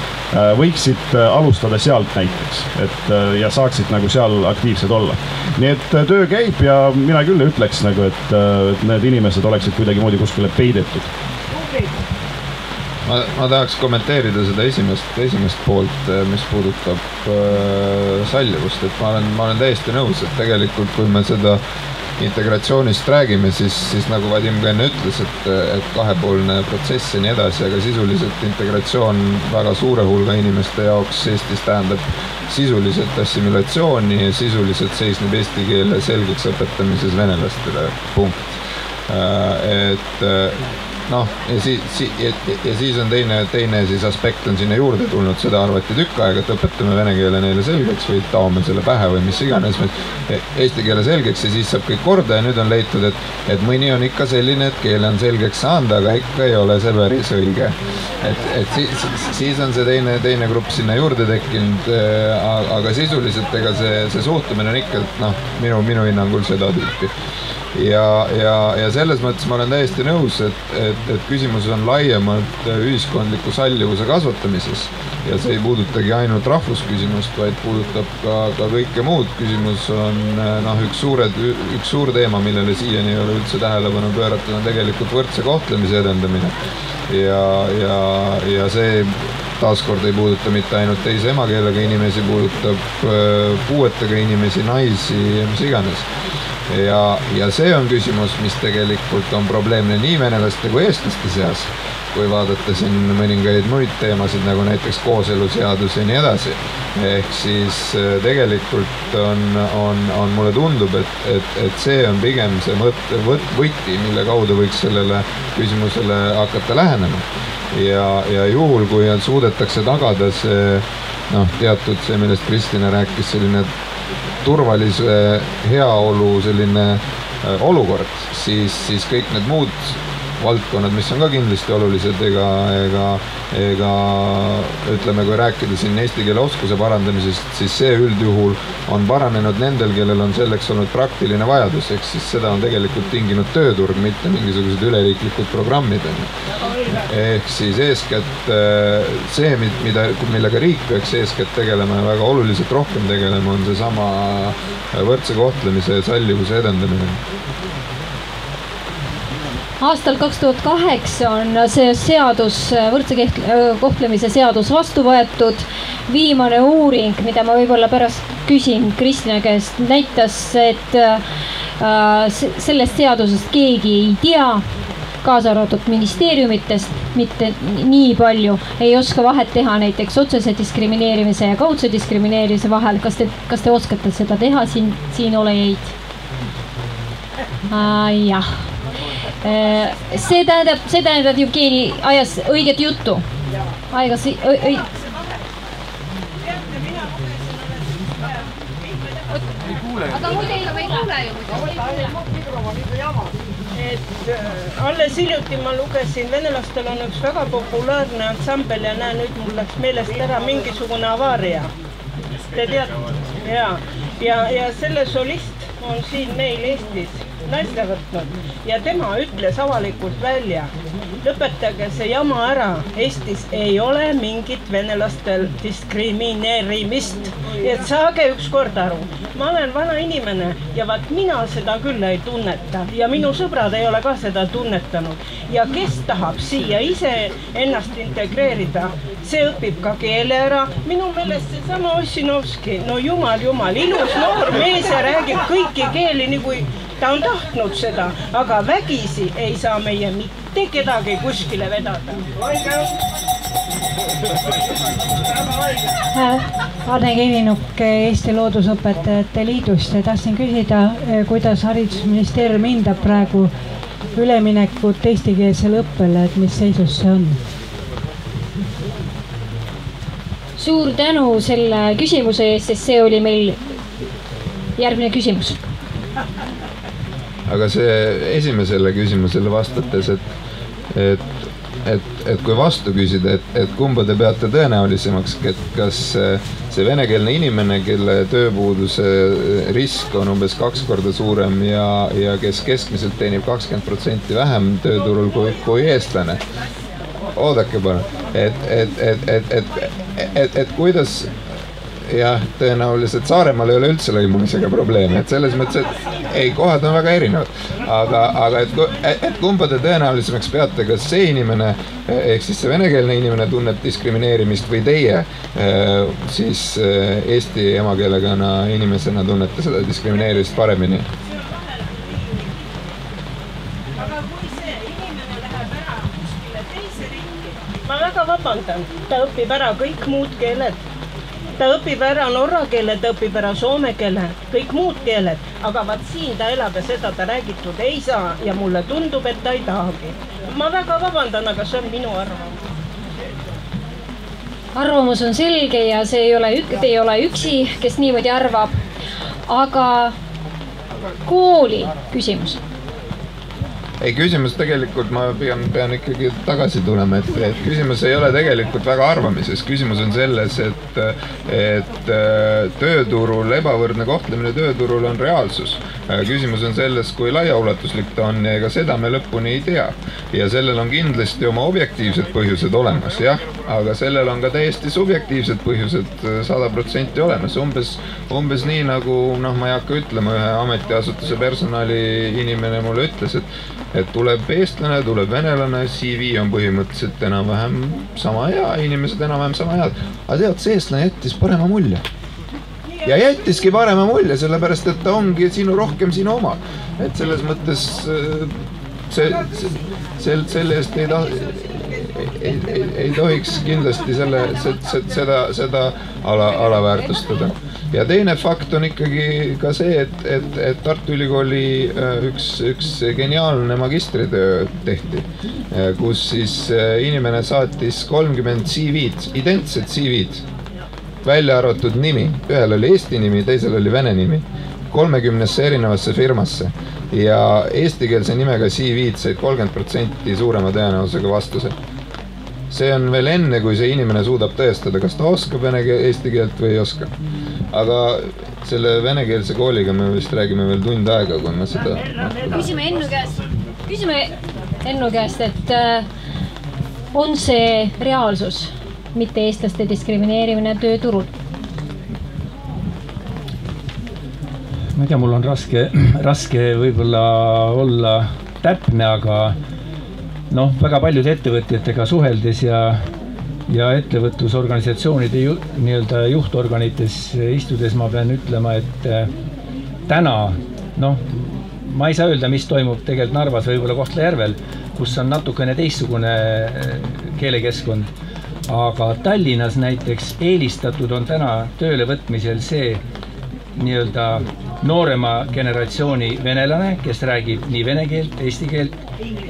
võiksid alustada sealt näiteks, ja saaksid nagu seal aktiivsed olla. Nii et töö käib ja mina küll ütleks, nagu, et need inimesed oleksid kuidagimoodi kuskile peidetud. Ma tahaks kommenteerida seda esimest poolt, mis puudutab sallivust, et ma olen täiesti nõus, et tegelikult kui me seda integratsioonist räägime, siis nagu Vadim ka enne ütles, et kahepoolne protsess ja nii edasi, aga sisuliselt integratsioon väga suure hulga inimeste jaoks Eestis tähendab sisuliselt assimilatsiooni ja sisuliselt seisneb eesti keele selgeks õpetamises venelastele, punkt. Ja siis on teine siis aspekt on sinna juurde tulnud, seda arvati tükk aega, et õpetame vene keele neile selgeks või taome selle pähe või mis iganes, eesti keele selgeks ja siis saab kõik korda ja nüüd on leitud, et mõni on ikka selline, et keele on selgeks saanud, aga ikka ei ole see päris õige. Et siis on see teine grupp sinna juurde tekkinud, aga sisuliselt ega see suhtumine on ikka, minu hinnangul seda tüüpi. Ja selles mõttes ma olen täiesti nõus, et küsimus on laiemalt ühiskondliku sallivuse kasvatamises ja see ei puudutagi ainult rahvusküsimust, vaid puudutab ka kõike muud. Küsimus on üks suur teema, millele siiani ei ole üldse tähelepanu pööratud, on tegelikult võrdse kohtlemise edendamine ja see taaskord ei puuduta mitte ainult teise emakeelega inimesi, puudutab puuetega inimesi, naisi ja mis iganes. Ja see on küsimus, mis tegelikult on probleemne nii venelaste kui eestlaste seas, kui vaadata siin mõningaid muid teemasid, nagu näiteks kooseluseadus ja nii edasi. Ehk siis tegelikult mulle tundub, et see on pigem see võti, mille kaudu võiks sellele küsimusele hakata lähenema. Ja juhul, kui suudetakse tagada see, teatud see, millest Kristina rääkis, selline turvalise heaolu selline olukord, siis kõik need muud valdkonnad, mis on ka kindlasti olulised, ega ütleme, kui rääkida siin eesti keele oskuse parandamisest, siis see üldjuhul on paranenud nendel, kellel on selleks olnud praktiline vajadus, ehk siis seda on tegelikult tinginud tööturg, mitte mingisugused üleriiklikud programmid. Ehk siis eeskätt see, millega riik peaks eeskätt tegelema ja väga oluliselt rohkem tegelema, on seesama võrdse kohtlemise ja sallivuse edendamine. Aastal 2008 on see seadus, võrdse kohtlemise seadus vastu võetud. Viimane uuring, mida ma võib-olla pärast küsin Kristina käest, näitas, et sellest seadusest keegi ei tea, kaasa arvatud ministeeriumitest, mitte nii palju, ei oska vahet teha näiteks otsese diskrimineerimise ja kaudse diskrimineerimise vahel. Kas te oskate seda teha siin olejaid? Jah. See tähendab, Jevgeni ajas õiget juttu. Aga muide ei kuule ju. Alles hiljuti ma lugesin, venelastel on üks väga populaarne ansambel ja nüüd mul läks meelest ära mingisugune avaaria. Te teate? Ja selle solist on siin meil Eestis naiste võtnud ja tema ütles avalikult välja, lõpetage see jama ära, Eestis ei ole mingit venelastel diskrimineerimist, et saage ükskord aru. Ma olen vana inimene ja vaat mina seda küll ei tunneta ja minu sõbrad ei ole ka seda tunnetanud ja kes tahab siia ise ennast integreerida, see õpib ka keele ära. Minu meelest seesama Ossinovski, no jumal, ilus noor mees ja räägib kõiki keeli, nii kui ta on tahtnud seda, aga vägisi ei saa meie mitte kedagi kuskile vedada. Arne Kivinuk Eesti Loodusõpetajate Liidust ja tahtsin küsida, kuidas haridusministeerium hindab praegu üleminekut eestikeelsele õppele, et mis seisus see on? Suur tänu selle küsimuse eest, sest see oli meil järgmine küsimus. Aga see esimesele küsimusele vastates, et kui vastu küsida, et kumba te peate tõenäolisemaks, et kas see venekeelne inimene, kelle tööpuuduse risk on umbes 2 korda suurem ja kes keskmiselt teenib 20% vähem tööturul kui eestlane. Oodake palun, et kuidas, jah, tõenäoliselt Saaremaal ei ole üldse lõimumisega probleeme, et selles mõttes, et ei, kohad on väga erinevad, aga et kumba te tõenäolisemaks peate, kas see inimene, ehk siis see venekeelne inimene tunneb diskrimineerimist või teie siis eesti emakeelegana inimesena tunnete seda diskrimineerimist paremini? Aga kui see inimene läheb ära kuskile teise riiki, ma väga vabandan, ta õpib ära kõik muud keeled. Ta õpib ära norra keele, ta õpib ära soome keele, kõik muud keeled, aga vaat siin ta elab ja seda ta räägitud ei saa ja mulle tundub, et ta ei tahagi. Ma väga vabandan, aga see on minu arvamus. Arvamus on selge ja see ei ole üksi, kes niimoodi arvab, aga kooli küsimus. Ei, küsimus tegelikult, ma pean ikkagi tagasi tulema, et küsimus ei ole tegelikult väga arvamises. Küsimus on selles, et tööturul, ebavõrdne kohtlemine tööturul on reaalsus. Küsimus on selles, kui laiaulatuslik ta on ja ega seda me lõpuni ei tea. Ja sellel on kindlasti oma objektiivsed põhjused olemas, jah, aga sellel on ka täiesti subjektiivsed põhjused 100% olemas. Umbes nii nagu, ma ei hakka ütlema, ühe ametiasutuse personali inimene mulle ütles, et tuleb eestlane, tuleb venelane, CV on põhimõtteliselt enam-vähem sama hea, inimesed enam-vähem sama head. Aga tead, see eestlane jättis parema mulje. Ja jättiski parema mulje, sellepärast, et ta ongi rohkem sinu oma. Et selles mõttes selle eest ei tohiks kindlasti seda alaväärtustada. Ja teine fakt on ikkagi ka see, et Tartu Ülikooli üks geniaalne magistritöö tehti, kus siis inimene saatis 30 CV-d, identsed CV-d, välja arvatud nimi. Ühel oli eesti nimi, teisel oli vene nimi. 30 erinevasse firmasse ja eestikeelse nimega CV-d said 30% suurema tõenäosusega vastuse. See on veel enne, kui see inimene suudab tõestada, kas ta oskab eesti keelt või ei oska. Aga selle venekeelse kooliga me vist räägime veel tund aega, kui me seda... Küsime Ennu käest, et on see reaalsus, mitte eestlaste diskrimineerimine tööturul? Ma ei tea, mul on raske võib-olla olla täpne, aga väga paljude ettevõtjatega suheldes ja ettevõtlusorganisatsioonide nii-öelda juhtorganites istudes ma pean ütlema, et täna, ma ei saa öelda, mis toimub tegelikult Narvas või võib-olla Kohtla-Järvel, kus on natukene teistsugune keelekeskkond. Aga Tallinnas näiteks eelistatud on täna tööle võtmisel see nii-öelda noorema generatsiooni venelane, kes räägib nii vene keelt, eesti keelt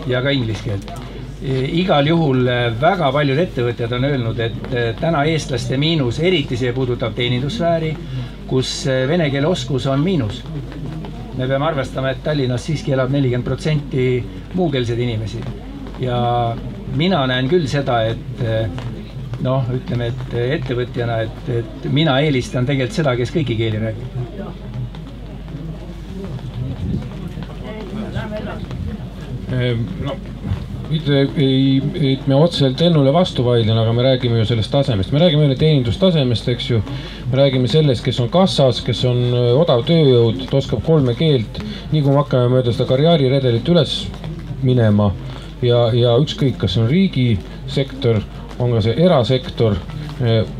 ja ka inglise keelt. Igal juhul väga paljud ettevõtjad on öelnud, et täna eestlaste miinus, eriti see puudutab teenindussfääri, kus vene keele oskus on miinus. Me peame arvestama, et Tallinnas siiski elab 40% muukeelseid inimesi. Ja mina näen küll seda, et ütleme, et ettevõtjana, et mina eelistan tegelikult seda, kes kõiki keeli räägib. No, mitte et me otseselt Ennule vastu vaidlen, aga me räägime ju sellest tasemest. Me räägime teenindustasemest, eks ju. Me räägime sellest, kes on kassas, kes on odav tööjõud, oskab 3 keelt. Nii kui me hakkame mööda seda karjääriredelit üles minema ja ükskõik, kas on riigisektor, on ka see erasektor,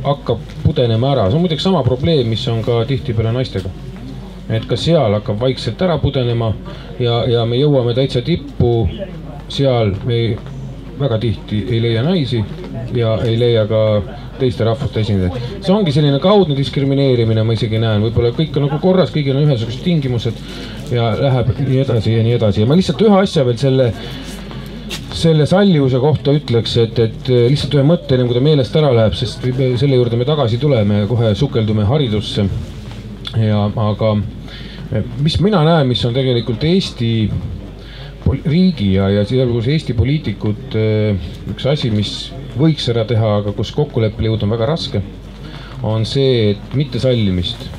hakkab pudenema ära. See on muideks sama probleem, mis on ka tihtipeale naistega. Et ka seal hakkab vaikselt ära pudenema ja me jõuame täitsa tippu. Seal me väga tihti ei leia naisi ja ei leia ka teiste rahvuste esindajaid. See ongi selline kaudne diskrimineerimine, ma isegi näen. Võib-olla kõik on nagu korras, kõigil on ühesugused tingimused ja läheb nii edasi ja nii edasi. Ja ma lihtsalt ühe asja veel selle sallivuse kohta ütleks, et lihtsalt ühe mõtte, kui ta meelest ära läheb, sest selle juurde me tagasi tuleme ja kohe sukeldume haridusse. Aga mis mina näen, mis on tegelikult Eesti riigi ja sealhulgas Eesti poliitikud üks asi, mis võiks ära teha, aga kus kokkuleppele jõuda on väga raske, on see, et mittesallimist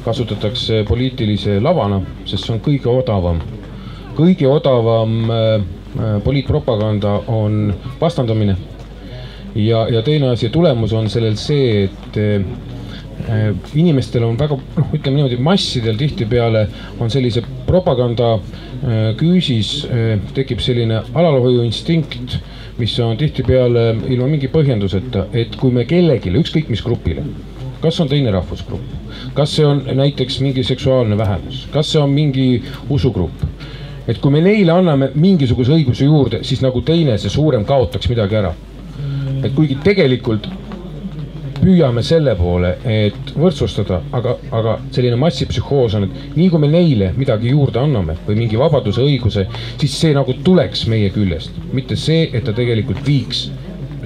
kasutatakse poliitilise lavana, sest see on kõige odavam. Kõige odavam poliitpropaganda on vastandamine. Ja teine asi, tulemus on sellel see, et inimestel on väga, ütleme niimoodi, massidel tihtipeale on sellise propaganda küüsis tekib selline alalhoiu instinkt, mis on tihtipeale ilma mingi põhjenduseta, et kui me kellelegi, ükskõik mis grupile, kas on teine rahvusgrupp, kas see on näiteks mingi seksuaalne vähemus, kas see on mingi usugrupp, et kui me neile anname mingisuguse õiguse juurde, siis nagu teine, see suurem kaotaks midagi ära. Et kuigi tegelikult püüame selle poole, et võrdsustada, aga selline massipsühhoos on, et nii kui me neile midagi juurde anname või mingi vabaduse õiguse, siis see nagu tuleks meie küljest. Mitte see, et ta tegelikult viiks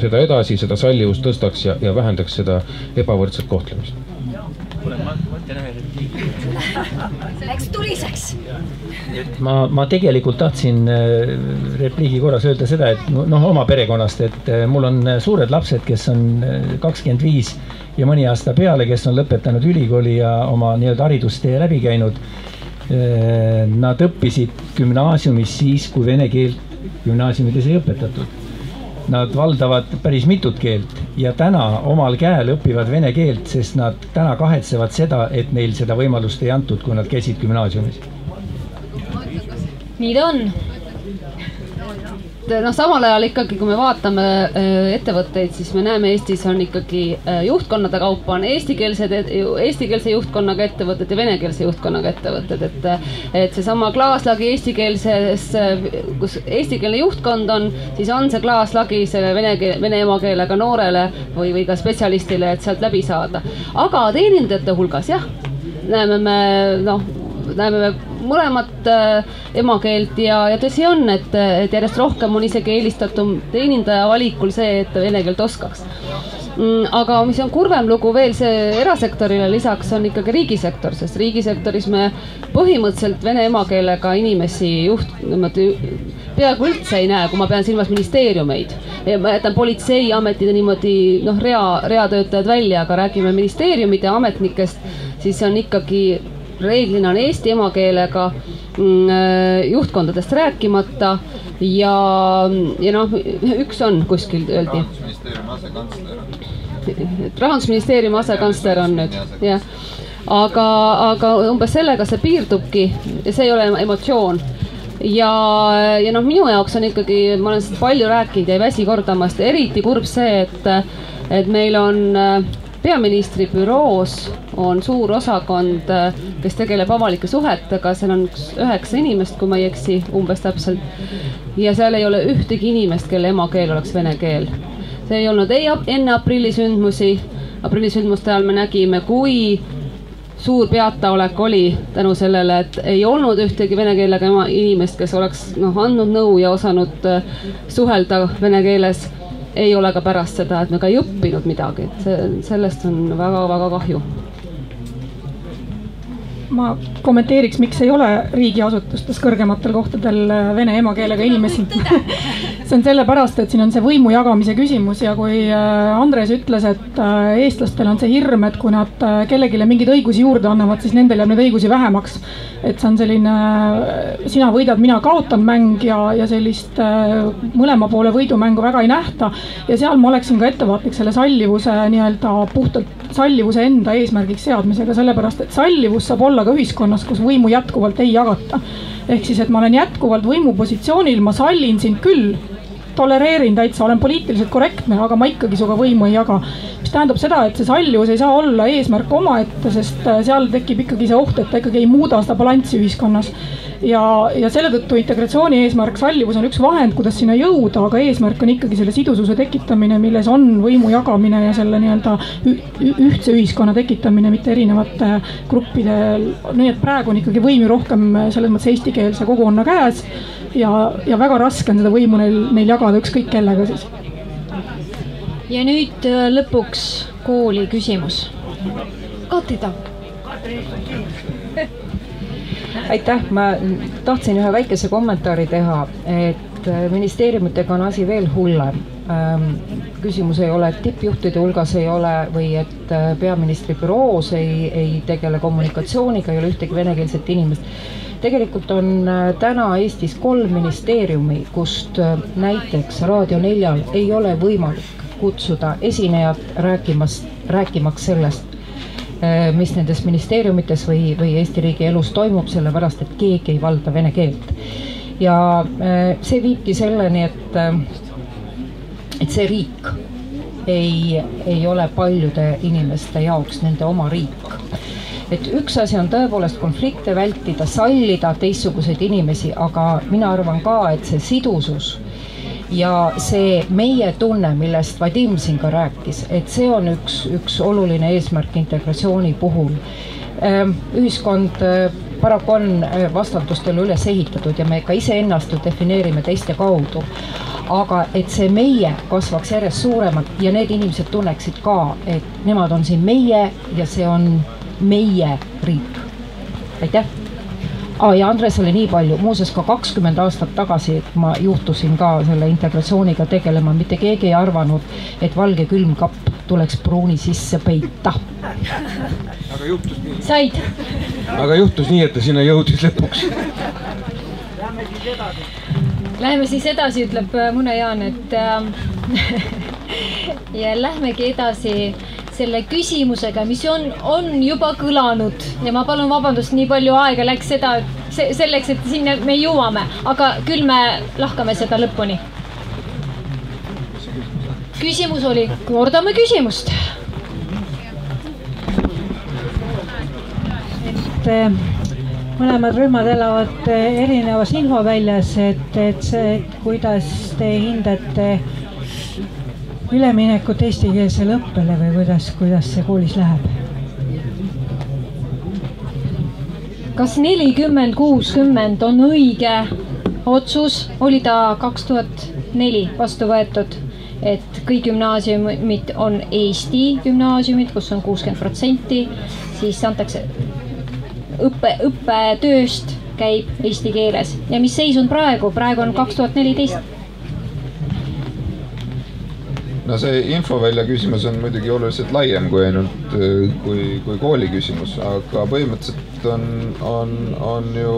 seda edasi, seda sallivust tõstaks ja vähendaks seda ebavõrdset kohtlemist. Läks tuliseks. Ma tegelikult tahtsin repliigi korras öelda seda, et oma perekonnast, et mul on suured lapsed, kes on 25 ja mõni aasta peale, kes on lõpetanud ülikooli ja oma nii-öelda haridustee läbi käinud. Nad õppisid gümnaasiumis siis, kui vene keelt gümnaasiumides ei õpetatud. Nad valdavad päris mitut keelt ja täna omal käel õpivad vene keelt, sest nad täna kahetsevad seda, et neil seda võimalust ei antud, kui nad käisid gümnaasiumis. Nii ta on. Samal ajal ikkagi, kui me vaatame ettevõtteid, siis me näeme Eestis on ikkagi juhtkonnade kaupa on eestikeelse juhtkonnaga ettevõtted ja venekeelse juhtkonnaga ettevõtted. Et seesama klaaslagi kus eestikeelne juhtkond on, siis on see klaaslagi selle vene emakeelega noorele või ka spetsialistile, et sealt läbi saada. Aga teenindajate hulgas, jah, näeme me mõlemat emakeelt ja tõsi on, et järjest rohkem on isegi eelistatum teenindaja valikul see, et vene keelt oskaks. Aga mis on kurvem lugu veel see erasektorile lisaks on ikkagi riigisektor, sest riigisektoris me põhimõtteliselt vene emakeelega inimesi peaaegu üldse ei näe, kui ma pean silmas ministeeriumeid. Ma jätan politseiametid niimoodi reatöötajad välja, aga räägime ministeeriumide ametnikest, siis on ikkagi reeglina on eesti emakeelega juhtkondadest rääkimata ja üks on kuskil öeldi. Rahandusministeeriumi asekantsler on nüüd, jah. Aga umbes sellega see piirdubki ja see ei ole emotsioon. Ja minu jaoks on ikkagi, ma olen seda palju rääkinud ja ei väsi kordamast, eriti kurb see, et meil on peaministri büroos on suur osakond, kes tegeleb avalike suhetega, seal on 9 inimest, kui ma ei eksi, umbes täpselt. Ja seal ei ole ühtegi inimest, kelle emakeel oleks vene keel. See ei olnud enne aprillisündmusi. Aprillisündmuste ajal me nägime, kui suur peataolek oli tänu sellele, et ei olnud ühtegi vene keelega inimest, kes oleks andnud nõu ja osanud suhelda vene keeles. Ei ole ka pärast seda, et me ka ei õppinud midagi. Sellest on väga-väga kahju. ma kommenteeriks, miks ei ole riigiasutustes kõrgematel kohtadel vene emakeelega inimesi. See on sellepärast, et siin on see võimu jagamise küsimus ja kui Andres ütles, et eestlastel on see hirm, et kui nad kellelegi mingeid õigusi juurde annavad, siis nendel jääb neid õigusi vähemaks. Et see on selline sina võidad, mina kaotan mäng ja sellist mõlema poole võidumängu väga ei nähta. Ja seal ma oleksin ka ettevaatlik selle sallivuse nii-öelda puhtalt sallivuse enda eesmärgiks seadmisega, sellepärast et sallivus saab olla ka ühiskonnas, kus võimu jätkuvalt ei jagata. Ehk siis, et ma olen jätkuvalt võimupositsioonil, ma sallin sind küll, tolereerin täitsa, olen poliitiliselt korrektne, aga ma ikkagi suga võimu ei jaga. Mis tähendab seda, et see sallivus ei saa olla eesmärk omaette, sest seal tekib ikkagi see oht, et ta ikkagi ei muuda seda balanssi ühiskonnas. Ja selle tõttu integratsiooni eesmärk, sallivus on üks vahend, kuidas sinna jõuda, aga eesmärk on ikkagi selle sidususe tekitamine, milles on võimu jagamine ja selle nii-öelda ühtse ühiskonna tekitamine, mitte erinevate gruppide. Nii et praegu on ikkagi võim rohkem selles mõttes eestikeelse kogukonna käes ja väga raske on seda võimu neil jagada ükskõik kellega siis. Ja nüüd lõpuks kooli küsimus. Katida. Aitäh, ma tahtsin ühe väikese kommentaari teha, et ministeeriumitega on asi veel hullem. Küsimus ei ole, et tippjuhtide hulgas ei ole või et peaministri büroos ei tegele kommunikatsiooniga, ei ole ühtegi venekeelset inimest. Tegelikult on täna Eestis 3 ministeeriumi, kust näiteks Raadio 4 ei ole võimalik kutsuda esinejat rääkimaks sellest, mis nendes ministeeriumites või Eesti riigi elus toimub, sellepärast et keegi ei valda vene keelt. Ja see viibki selleni, et see riik ei ole paljude inimeste jaoks nende oma riik. Et üks asi on tõepoolest konflikte vältida, sallida teistsuguseid inimesi, aga mina arvan ka, et see sidusus ja see meie tunne, millest Vadim siin ka rääkis, et see on üks oluline eesmärk integratsiooni puhul. Ühiskond paraku on vastandustele üles ehitatud ja me ka iseennast defineerime teiste kaudu. Aga et see meie kasvaks järjest suuremalt ja need inimesed tunneksid ka, et nemad on siin meie ja see on meie riik. Aitäh! Ja Andresele nii palju, muuseas ka 20 aastat tagasi ma juhtusin ka selle integratsiooniga tegelema, mitte keegi ei arvanud, et valge külmkapp tuleks pruuni sisse peita. Aga juhtus nii. Said. Aga juhtus nii, et ta sinna jõudis lõpuks. Läheme siis edasi, ütleb Mune Jaan, et ja lähmegi edasi selle küsimusega, mis on juba kõlanud ja ma palun vabandust, nii palju aega läks selleks, et sinna me jõuame, aga küll me lahkame seda lõpuni. Küsimus oli, kordame küsimust. Mõlemad rühmad elavad erinevas infoväljas, et kuidas te hindate üleminekut eestikeelsele õppele või kuidas see koolis läheb? Kas 40-60 on õige otsus? Oli ta 2004 vastu võetud, et kõik gümnaasiumid on Eesti gümnaasiumid, kus on 60%, siis antakse õppetööst käib eesti keeles. Ja mis seis on praegu? Praegu on 2014. No see infovälja küsimus on muidugi oluliselt laiem kui ainult kui kooli küsimus, aga põhimõtteliselt on ju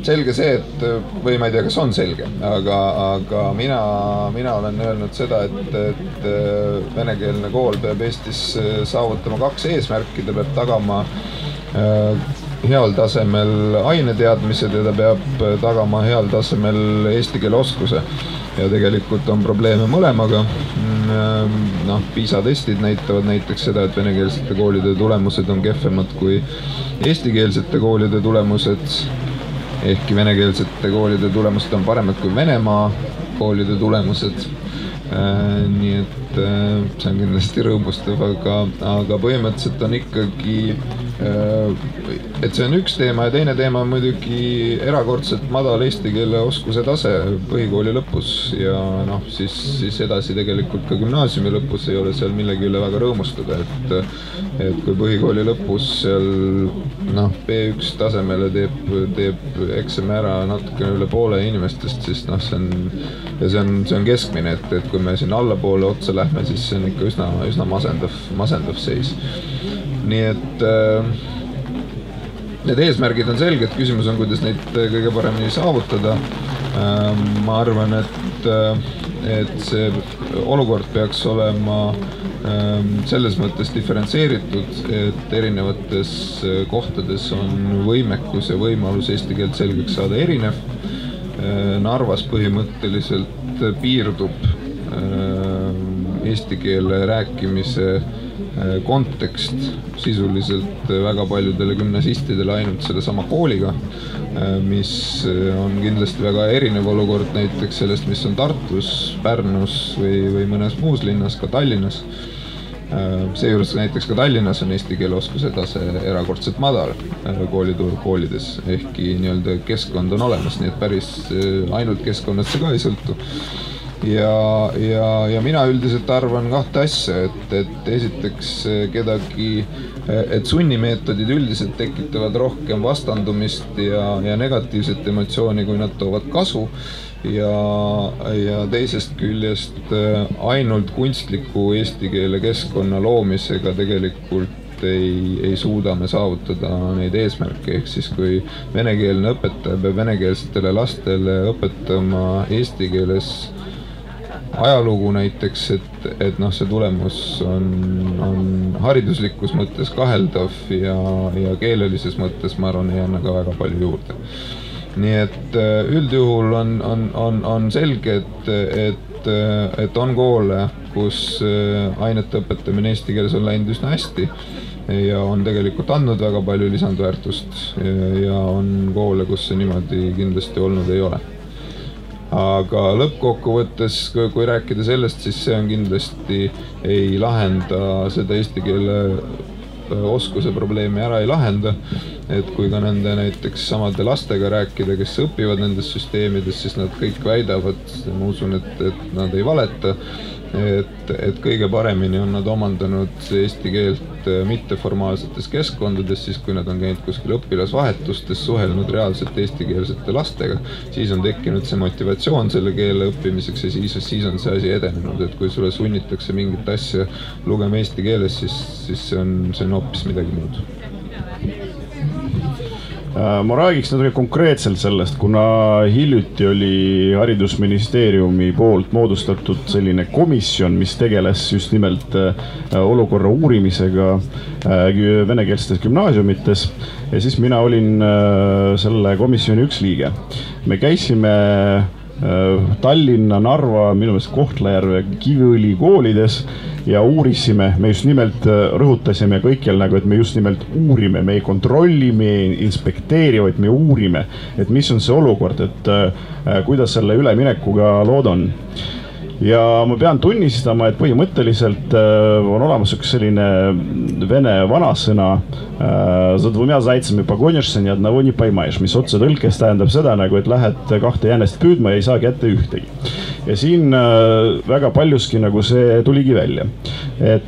selge see, et või ma ei tea, kas on selge, aga mina olen öelnud seda, et venekeelne kool peab Eestis saavutama 2 eesmärki, ta peab tagama heal tasemel aineteadmised ja ta peab tagama heal tasemel eesti keele oskuse. Ja tegelikult on probleeme mõlemaga. PISA testid näitavad näiteks seda, et venekeelsete koolide tulemused on kehvemad kui eestikeelsete koolide tulemused. Ehkki venekeelsete koolide tulemused on paremad kui Venemaa koolide tulemused. Nii et see on kindlasti rõõmustav, aga põhimõtteliselt on ikkagi et see on üks teema ja teine teema on muidugi erakordselt madal eesti keele oskuse tase põhikooli lõpus ja noh, siis edasi tegelikult ka gümnaasiumi lõpus ei ole seal millegi üle väga rõõmustada, et kui põhikooli lõpus seal noh, B1 tasemele teeb eksami ära natukene üle poole inimestest, siis noh, see on keskmine, et kui me sinna allapoole otsa lähme, siis see on ikka üsna masendav seis. Nii et need eesmärgid on selged, küsimus on, kuidas neid kõige paremini saavutada. Ma arvan, et see olukord peaks olema selles mõttes diferentseeritud, et erinevates kohtades on võimekus ja võimalus eesti keelt selgeks saada erinev. Narvas põhimõtteliselt piirdub eesti keele rääkimise kontekst sisuliselt väga paljudele gümnasistidele ainult selle sama kooliga, mis on kindlasti väga erinev olukord näiteks sellest, mis on Tartus, Pärnus või mõnes muus linnas, ka Tallinnas. Seejuures näiteks ka Tallinnas on eesti keele oskuse tase erakordselt madal koolides, ehkki nii-öelda keskkond on olemas, nii et päris ainult keskkonnast see ka ei sõltu. Ja mina üldiselt arvan kahte asja, et esiteks et sunnimeetodid üldiselt tekitavad rohkem vastandumist ja negatiivset emotsiooni, kui nad toovad kasu. Ja teisest küljest ainult kunstliku eesti keele keskkonna loomisega tegelikult ei suuda me saavutada neid eesmärke, ehk siis kui venekeelne õpetaja peab venekeelsetele lastele õpetama eesti keeles ajalugu näiteks, et noh, see tulemus on hariduslikus mõttes kaheldav ja keelelises mõttes, ma arvan, ei anna ka väga palju juurde. Nii et üldjuhul on selge, et on koole, kus ainete õpetamine eesti keeles on läinud üsna hästi ja on tegelikult andnud väga palju lisandväärtust ja on koole, kus see niimoodi kindlasti olnud ei ole. Aga lõppkokkuvõttes, kui rääkida sellest, siis see on kindlasti ei lahenda seda eesti keele oskuse probleemi ära ei lahenda, et kui ka nende näiteks samade lastega rääkida, kes õpivad nendes süsteemides, siis nad kõik väidavad, ma usun, et nad ei valeta, et kõige paremini on nad omandanud eesti keelt mitteformaalsetes keskkondades, siis kui nad on käinud kuskil õpilasvahetustes, suhelnud reaalselt eestikeelsete lastega, siis on tekkinud see motivatsioon selle keele õppimiseks ja siis on see asi edenenud, et kui sulle sunnitakse mingit asja lugema eesti keeles, siis see on hoopis midagi muud. Ma räägiks natuke konkreetselt sellest, kuna hiljuti oli Haridusministeeriumi poolt moodustatud selline komisjon, mis tegeles just nimelt olukorra uurimisega venekeelsetes gümnaasiumites ja siis mina olin selle komisjoni üks liige. Me käisime Tallinna, Narva, minu meelest Kohtla-Järve, Kiviõli koolides ja uurisime, me just nimelt rõhutasime kõikjal nagu, et me just nimelt uurime, me ei kontrolli, me ei inspekteeri, vaid me uurime, et mis on see olukord, et kuidas selle üleminekuga lood on. Ja ma pean tunnistama, et põhimõtteliselt on olemas üks selline vene vanasõna za двумя зайцами погонишься, ни одного не поймаешь, mis otse tõlkes tähendab seda nagu, et lähed kahte jänest püüdma ja ei saa kätte ühtegi. Ja siin väga paljuski nagu see tuligi välja, et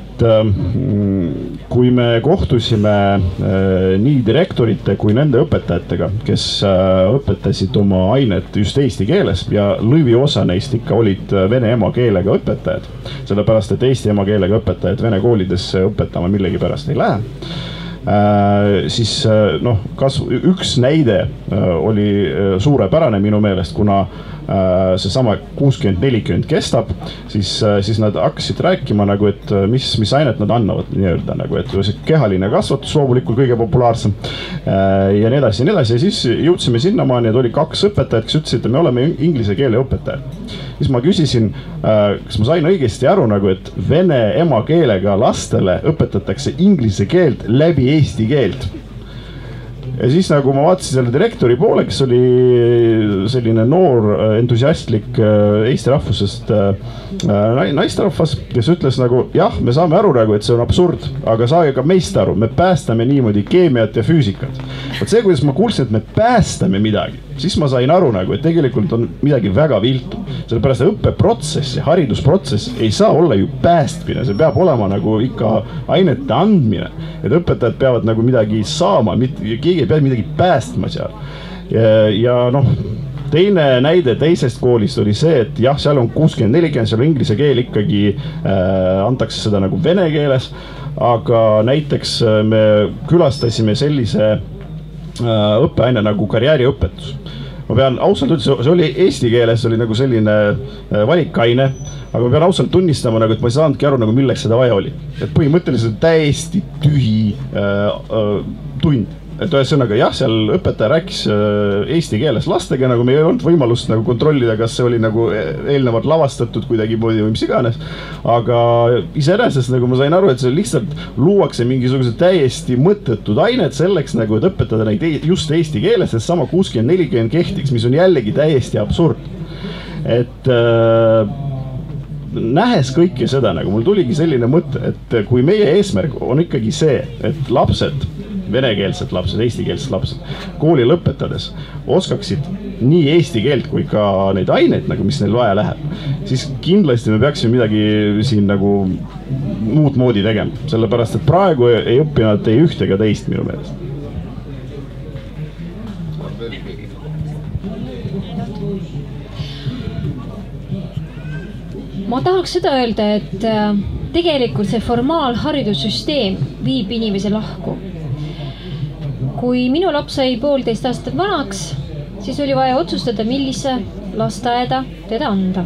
kui me kohtusime nii direktorite kui nende õpetajatega, kes õpetasid oma ainet just eesti keeles ja lõviosa neist ikka olid vene emakeelega õpetajad, sellepärast et eesti emakeelega õpetajad vene koolidesse õpetama millegipärast ei lähe. Siis noh, kas üks näide oli suurepärane minu meelest, kuna see sama 60-40 kestab, siis nad hakkasid rääkima nagu, et mis ainet nad annavad nii-öelda nagu, et see kehaline kasvatus loomulikult kõige populaarsem ja nii edasi ja siis jõudsime sinnamaani, et oli 2 õpetajat, kes ütlesid, et me oleme inglise keele õpetajad. Siis ma küsisin, kas ma sain õigesti aru nagu, et vene emakeelega lastele õpetatakse inglise keelt läbi eesti keelt. ja siis nagu ma vaatasin selle direktori poole, kes oli selline noor entusiastlik Eesti rahvusest naisterahvas, kes ütles nagu jah, me saame aru nagu, et see on absurd, aga saage ka meist aru, me päästame niimoodi keemiat ja füüsikat. Vot see, kuidas ma kuulsin, et me päästame midagi, siis ma sain aru nagu, et tegelikult on midagi väga viltu. Sellepärast õppeprotsess ja haridusprotsess ei saa olla ju päästmine, see peab olema nagu ikka ainete andmine. Et õpetajad peavad nagu midagi saama, keegi ei pea midagi päästma seal. Ja noh, teine näide teisest koolist oli see, et jah, seal on 60-40, seal inglise keel ikkagi antakse seda nagu vene keeles. Aga näiteks me külastasime sellise õppeaine nagu karjääriõpetus. Ma pean ausalt üldse, see oli eesti keeles, see oli nagu selline valikaine, aga ma pean ausalt tunnistama, nagu, et ma ei saanudki aru, nagu milleks seda vaja oli. Et põhimõtteliselt täiesti tühi tund. Et ühesõnaga jah, seal õpetaja rääkis eesti keeles lastega, nagu meil ei olnud võimalust nagu kontrollida, kas see oli nagu eelnevalt lavastatud kuidagi moodi või mis iganes. Aga iseenesest nagu ma sain aru, et see lihtsalt luuakse mingisugused täiesti mõttetud ained selleks, nagu, et õpetada neid just eesti keeles, et sama 60-40 kehtiks, mis on jällegi täiesti absurd. Et nähes kõike seda, nagu mul tuligi selline mõte, et kui meie eesmärk on ikkagi see, et lapsed, venekeelsed lapsed, eestikeelsed lapsed kooli lõpetades oskaksid nii eesti keelt kui ka neid aineid, nagu mis neil vaja läheb, siis kindlasti me peaksime midagi siin nagu muud moodi tegema. Sellepärast, et praegu ei õpi nad ei üht ega teist minu meelest. Ma tahaks seda öelda, et tegelikult see formaalharidussüsteem viib inimese lahku. Kui minu laps sai 1,5 aastat vanaks, siis oli vaja otsustada, millise lasteaeda teda anda.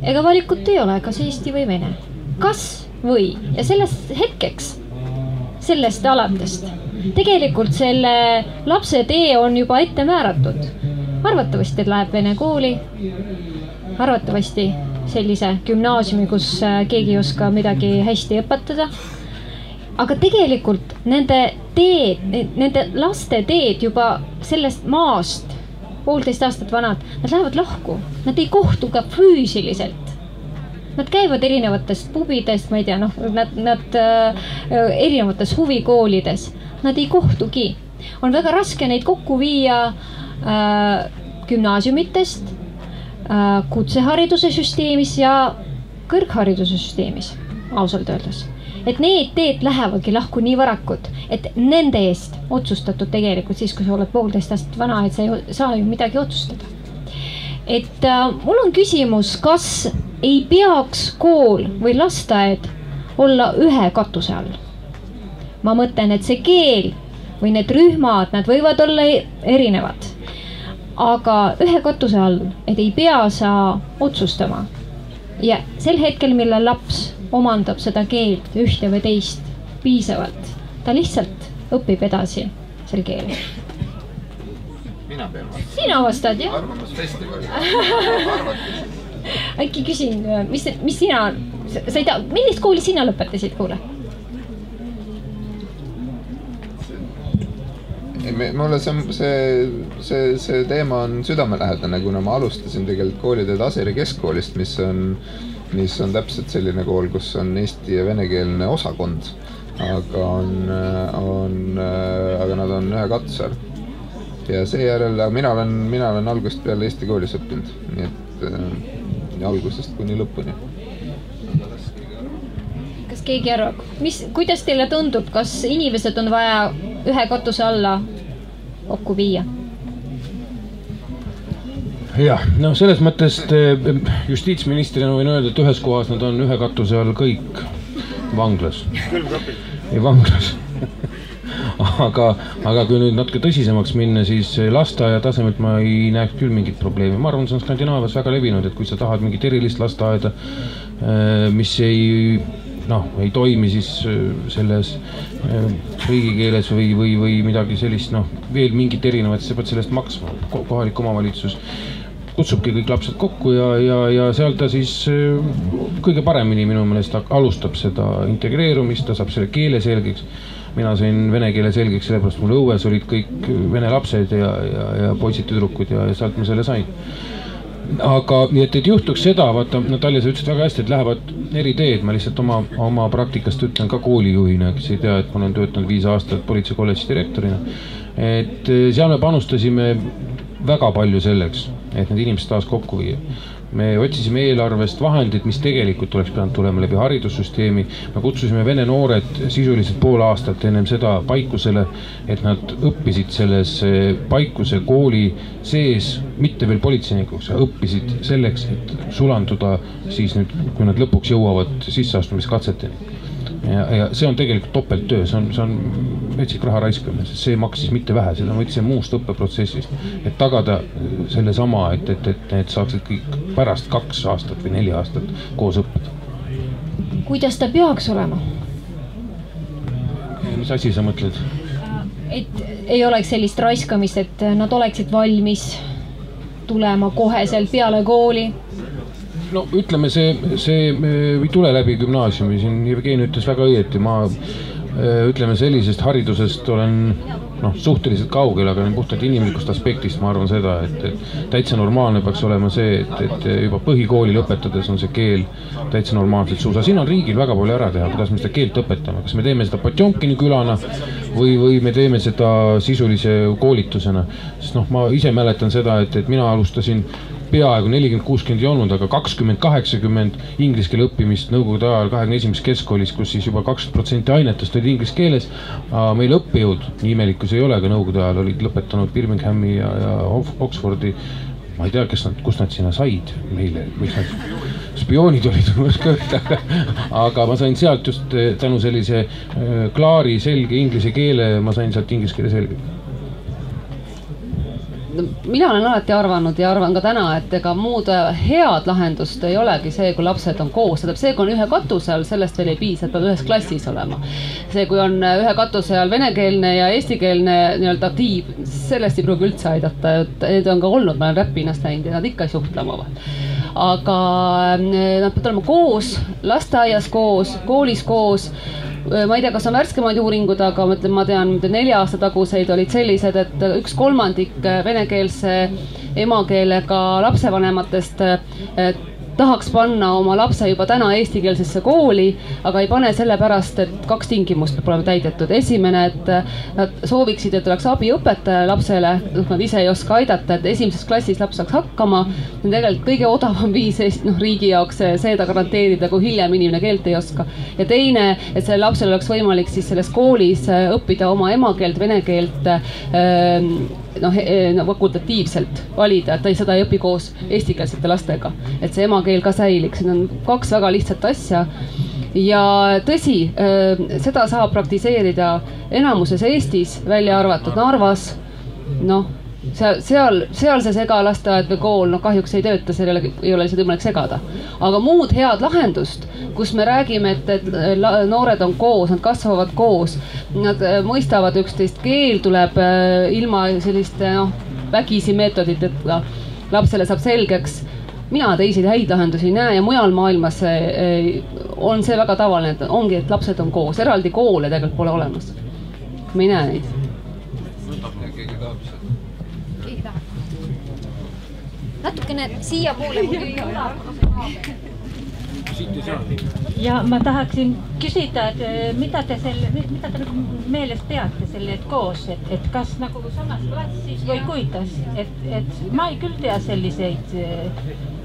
Ega valikut ei ole, kas eesti või vene. Kas või? Ja sellest hetkeks, sellest alatest, tegelikult selle lapse tee on juba ette määratud. Arvatavasti läheb vene kooli, arvatavasti sellise gümnaasiumi, kus keegi ei oska midagi hästi õpetada. Aga tegelikult nende laste teed juba sellest maast 1,5 aastat vanad, nad lähevad lahku, nad ei kohtu ka füüsiliselt. Nad käivad erinevatest pubidest, ma ei tea, nad erinevates huvikoolides, nad ei kohtugi. On väga raske neid kokku viia gümnaasiumitest, kutsehariduse süsteemis ja kõrghariduse süsteemis, ausalt öeldes. Et need teed lähevadki lahku nii varakud, et nende eest otsustatud tegelikult siis, kui sa oled 1,5 aastat vana, et sa ei saa ju midagi otsustada. Et mul on küsimus, kas ei peaks kool või lasteaed olla ühe katuse all? Ma mõtlen, et see keel või need rühmad, nad võivad olla erinevad. Aga ühe katuse all, et ei pea sa otsustama. Ja sel hetkel, millal laps omandab seda keelt ühte või teist piisavalt, ta lihtsalt õpib edasi sel keelel. Mina pean vastama. Sina vastad, jah? Arvamusfestivali. Äkki küsin, mis sina, sa ei tea, millist kooli sina lõpetasid, kuule? Mulle see teema on südamelähedane, kuna ma alustasin tegelikult koolide Taseri keskkoolist, mis on täpselt selline kool, kus on eesti ja venekeelne osakond, aga nad on ühe katuse all. Ja seejärel mina olen algusest peale Eesti koolis õppinud, nii et algusest kuni lõpuni. Kas keegi arvab, kuidas teile tundub, kas inimesed on vaja ühe katuse alla kokku viia? Jah, no selles mõttes justiitsministrina võin öelda, et ühes kohas nad on ühe katuse all kõik vanglas. Ei vanglas. Aga kui nüüd natuke tõsisemaks minna, siis lasteaia tasemelt ma ei näeks küll mingit probleemi. Ma arvan, see on Skandinaavias väga levinud, et kui sa tahad mingit erilist lasteaeda, mis ei toimi siis selles riigikeeles või midagi sellist, veel mingit erinevat, sa pead sellest maksma. Kohalik omavalitsus kutsubki kõik lapsed kokku ja seal ta siis kõige paremini minu meelest alustab seda integreerumist, ta saab selle keele selgeks. mina sain vene keele selgeks, sellepärast mul õues olid kõik vene lapsed ja poisid, tüdrukud ja sealt ma selle sain. Aga nii, et juhtuks seda, vaata, Natalja, sa ütlesid väga hästi, et lähevad eri teed. Ma lihtsalt oma praktikast ütlen ka koolijuhina, kes ei tea, et ma olen töötanud 5 aastat politseikolledži direktorina. Et seal me panustasime väga palju selleks, et need inimesed taas kokku viia. Me otsisime eelarvest vahendid, mis tegelikult oleks pidanud tulema läbi haridussüsteemi. Me kutsusime vene noored sisuliselt pool aastat ennem seda Paikusele, et nad õppisid selles Paikuse kooli sees, mitte veel politseinikuks, õppisid selleks, et sulanduda siis nüüd, kui nad lõpuks jõuavad sisseastumiskatseteni. Ja see on tegelikult topelttöö, see on metsik raha raiskamine, sest see maksis mitte vähe, seda ma ütlesin muust õppeprotsessist, et tagada selle sama, et need saaksid kõik pärast 2 aastat või 4 aastat koos õppida. Kuidas ta peaks olema? Mis asi sa mõtled? Et ei oleks sellist raiskamist, et nad oleksid valmis tulema koheselt peale kooli. No ütleme, see ei tule läbi gümnaasiumi, siin Jevgeni ütles väga õieti, ma ütleme sellisest haridusest olen suhteliselt kaugel, aga puhtalt inimlikust aspektist ma arvan seda, et täitsa normaalne peaks olema see, et juba põhikooli lõpetades on see keel täitsa normaalselt suusa. Siin on riigil väga palju ära teha, kuidas me seda keelt õpetame, kas me teeme seda Potjomkini külana või me teeme seda sisulise koolitusena. Sest ma ise mäletan seda, et mina alustasin peaaegu 40-60 ei olnud, aga 20-80 inglise keele õppimist Nõukogude ajal 21. keskkoolis, kus siis juba 20% ainetest olid inglise keeles. Meil õppejõud, nii imelik kui see ei ole, aga Nõukogude ajal olid lõpetanud Birminghami ja Oxfordi. Ma ei tea, kust nad sinna said meile, miks nad spioonid olid, aga ma sain sealt just tänu sellise klaari, selge inglise keele, ma sain sealt inglise keele selge. Mina olen alati arvanud ja arvan ka täna, et ega muud head lahendust ei olegi see, kui lapsed on koos. See, kui on ühe katuse all, sellest veel ei piisa, et peab ühes klassis olema. See, kui on ühe katuse all venekeelne ja eestikeelne nii-öelda tiib, sellest ei pruugi üldse aidata. Need on ka olnud, ma olen räpinast näinud ja nad ikka ei suhtle omavahel. Aga nad peavad olema koos, lasteaias koos, koolis koos. Ma ei tea, kas on värskemaid uuringud, aga ma tean, 4 aasta taguseid olid sellised, et 1/3 venekeelse emakeelega lapsevanematest tahaks panna oma lapse juba täna eestikeelsesse kooli, aga ei pane sellepärast, et 2 tingimust peab olema täidetud. Esimene, et nad sooviksid, et oleks abiõpetaja lapsele, nad ise ei oska aidata, et esimeses klassis laps saaks hakkama. See on tegelikult kõige odavam viis riigi jaoks seda garanteerida, kui hiljem inimene keelt ei oska. Ja teine, et selle lapsel oleks võimalik siis selles koolis õppida oma emakeelt, vene keelt fakultatiivselt valida, et ta seda ei õpi koos eestikeelsete lastega, et see emakeel ka säiliks. Need on 2 väga lihtsat asja. Ja tõsi, seda saab praktiseerida enamuses Eestis, välja arvatud Narvas. Seal see segalasteaed või kool, kahjuks ei tööta, sellele ei ole lihtsalt võimalik segada. Aga muud head lahendust, kus me räägime, et noored on koos, nad kasvavad koos, nad mõistavad üksteist, keel tuleb ilma selliste vägisi meetoditeta lapsele saab selgeks. Mina teisi häid lahendusi ei näe ja mujal maailmas on see väga tavaline, et ongi, et lapsed on koos, eraldi koole tegelikult pole olemas. Me ei näe neid. Natukene siia poole. Ja ma tahaksin küsida, et mida te meeles peate selle, et koos, et kas nagu samas klassis või kuidas, et ma ei küll tea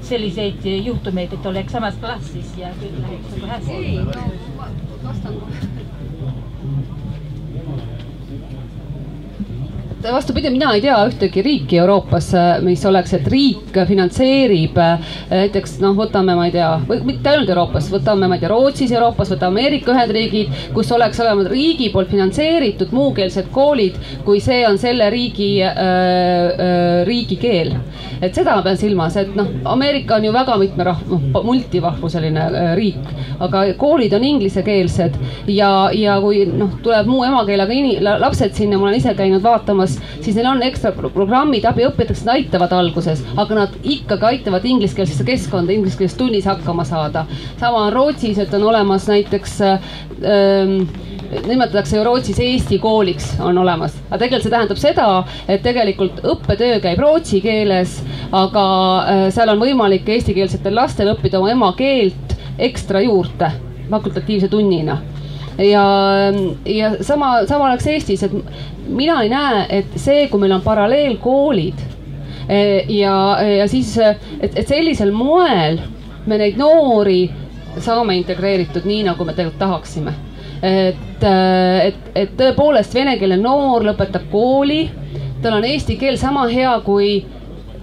selliseid juhtumeid, et oleks samas klassis ja kõik läheks nagu hästi. Vastupidi, mina ei tea ühtegi riiki Euroopas, mis oleks, et riik finantseerib näiteks, võtame, ma ei tea, mitte ainult Euroopas, võtame, ma ei tea, Rootsis Euroopas, võtame Ameerika Ühendriigid, kus oleks olema riigi poolt finantseeritud muukeelsed koolid, kui see on selle riigi keel. Et seda ma pean silmas, et Ameerika on ju väga multivahvuseline riik, aga koolid on inglisekeelsed ja kui tuleb muu emakeelega lapsed sinna, ma olen ise käinud vaatamas, siis neil on ekstra programmid, abiõpetajad, nad aitavad alguses, aga nad ikkagi aitavad ingliskeelsesse keskkonda, ingliskeelses tunnis hakkama saada. Sama on Rootsis, et on olemas näiteks nimetatakse ju Rootsis Eesti kooliks on olemas, aga tegelikult see tähendab seda, et tegelikult õppetöö käib rootsi keeles, aga seal on võimalik eestikeelsetel lastel õppida oma emakeelt ekstra juurde fakultatiivse tunnina. Ja sama oleks Eestis, et mina ei näe, et see, kui meil on paralleelkoolid ja siis, et sellisel moel me neid noori saame integreeritud nii, nagu me tegelikult tahaksime. Et tõepoolest venekeelne noor lõpetab kooli, tal on eesti keel sama hea kui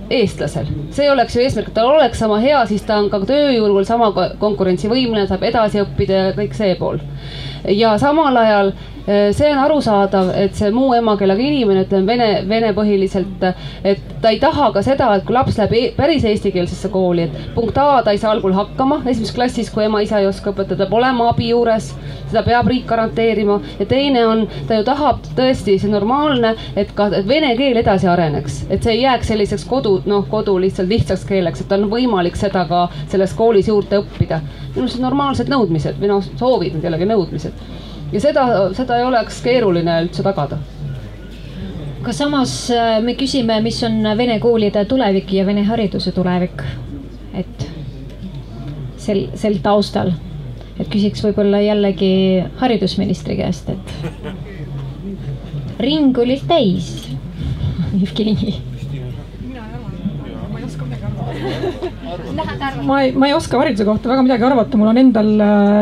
eestlasel. See oleks ju eesmärk, et tal oleks sama hea, siis ta on ka tööjõul sama konkurentsivõimeline, saab edasi õppida ja kõik see pool. Ja samal ajal see on arusaadav, et see muu emakeelega inimene, ütleme vene põhiliselt, et ta ei taha ka seda, et kui laps läheb päris eestikeelsesse kooli, et punkt A ta ei saa algul hakkama esimeses klassis, kui ema isa ei oska õpetada, peab olema abi juures, seda peab riik garanteerima ja teine on, ta ju tahab tõesti see normaalne, et ka vene keel edasi areneks, et see ei jääks selliseks kodu lihtsalt lihtsaks keeleks, et on võimalik seda ka selles koolis juurde õppida. Minu arust normaalsed nõudmised või soovid need jällegi nõudmised. Ja seda ei oleks keeruline üldse tagada. Aga samas me küsime, mis on vene koolide tulevik ja vene hariduse tulevik. Et sel taustal. Et küsiks võib-olla jällegi haridusministri käest, et ring oli täis. Jevgeni. Ma ei oska hariduse kohta väga midagi arvata, mul on endal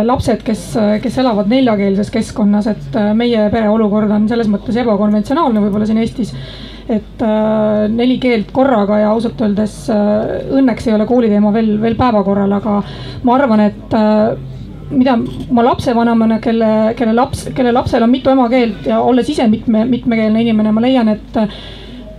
lapsed, kes elavad neljakeelses keskkonnas, et meie pere olukord on selles mõttes ebakonventsionaalne võib-olla siin Eestis, et 4 keelt korraga ja ausalt öeldes õnneks ei ole kooliteema veel päevakorral, aga ma arvan, et mida ma lapsevanemana, kelle lapsel on mitu emakeelt ja olles ise mitmekeelne inimene, ma leian, et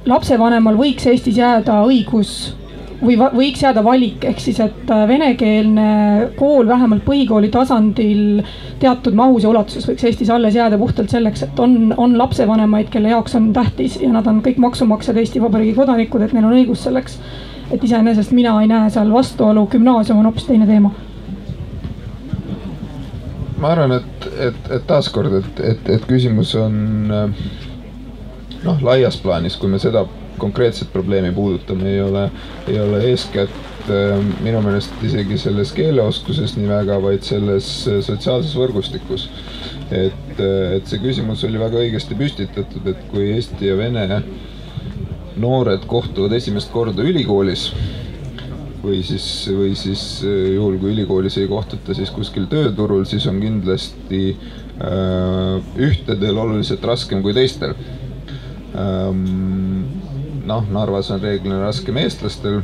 lapsevanemal võiks Eestis jääda õigus või võiks jääda valik, ehk siis, et venekeelne kool vähemalt põhikooli tasandil teatud mahus ja ulatuses võiks Eestis alles jääda puhtalt selleks, et on lapsevanemaid, kelle jaoks on tähtis ja nad on kõik maksumaksjad Eesti Vabariigi kodanikud, et neil on õigus selleks. Et iseenesest mina ei näe seal vastuolu, gümnaasium on hoopis teine teema. Ma arvan, et taaskord, et küsimus on laias plaanis, kui me seda konkreetset probleemi puudutame, ei ole eeskätt minu meelest isegi selles keeleoskuses nii väga, vaid selles sotsiaalses võrgustikus. Et see küsimus oli väga õigesti püstitatud, et kui eesti ja vene noored kohtuvad esimest korda ülikoolis või siis juhul, kui ülikoolis ei kohtuta, siis kuskil tööturul, siis on kindlasti ühtedel oluliselt raskem kui teistel. Narvas on reeglina raskem eestlastel,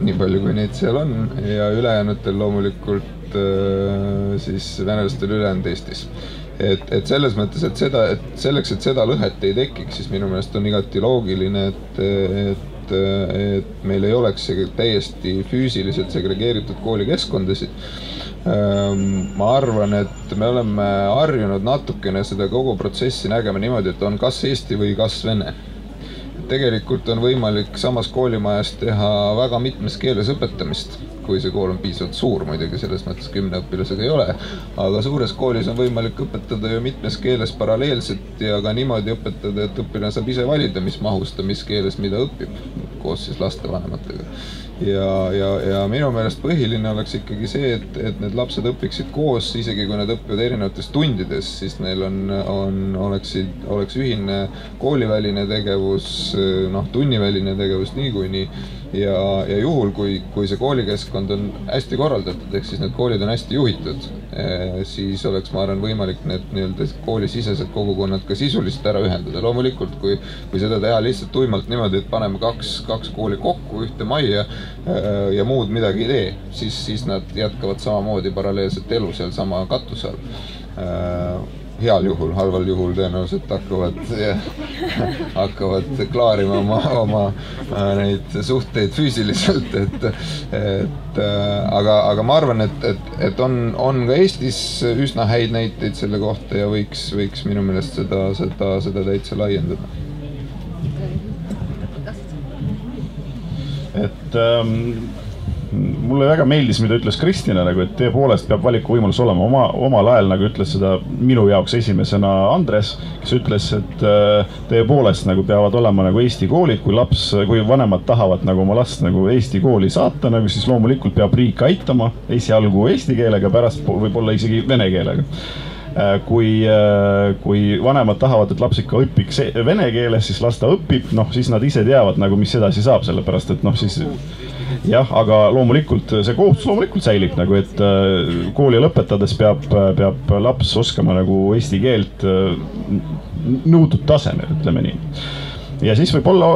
nii palju kui neid seal on, ja ülejäänutel loomulikult siis venelastel ülejäänud Eestis. Et selles mõttes, et selleks, et seda lõhet ei tekiks, siis minu meelest on igati loogiline, et meil ei oleks täiesti füüsiliselt segregeeritud koolikeskkondasid. Ma arvan, et me oleme harjunud natukene seda kogu protsessi nägema niimoodi, et on kas Eesti või kas vene. Tegelikult on võimalik samas koolimajas teha väga mitmes keeles õpetamist, kui see kool on piisavalt suur, muidugi selles mõttes 10 õpilasega ei ole, aga suures koolis on võimalik õpetada ju mitmes keeles paralleelselt ja ka niimoodi õpetada, et õpilane saab ise valida, mis mahus ta mis keeles mida õpib, koos siis lastevanematega. Ja minu meelest põhiline oleks ikkagi see, et need lapsed õpiksid koos, isegi kui nad õpivad erinevates tundides, siis neil oleks ühine kooliväline tegevus, tunniväline tegevus niikuinii. Ja juhul, kui see koolikeskkond on hästi korraldatud, ehk siis need koolid on hästi juhitud, siis oleks, ma arvan, võimalik need koolisisesed kogukonnad ka sisuliselt ära ühendada. Loomulikult, kui seda teha lihtsalt tuimalt niimoodi, et paneme kaks kooli kokku ühte majja ja muud midagi ei tee, siis nad jätkavad samamoodi paralleelset elu seal sama katuse all. Heal juhul, halval juhul tõenäoliselt hakkavad klaarima oma neid suhteid füüsiliselt, aga ma arvan, et on ka Eestis üsna häid näiteid selle kohta ja võiks minu meelest seda täitsa laiendada. mulle väga meeldis, mida ütles Kristina, nagu, et tõepoolest peab valikuvõimalus olema. Omal ajal nagu ütles seda minu jaoks esimesena Andres, kes ütles, et tõepoolest nagu peavad olema nagu Eesti koolid, kui vanemad tahavad nagu oma last nagu Eesti kooli saata, nagu siis loomulikult peab riik aitama esialgu eesti keelega, pärast võib-olla isegi vene keelega. Kui vanemad tahavad, et laps ikka õpiks vene keeles, siis las ta õpib, siis nad ise teavad nagu, mis edasi saab, sellepärast et siis jah, aga loomulikult see kohustus loomulikult säilib nagu, et kooli lõpetades peab laps oskama nagu eesti keelt nõutud tasemel, ütleme nii. Ja siis võib olla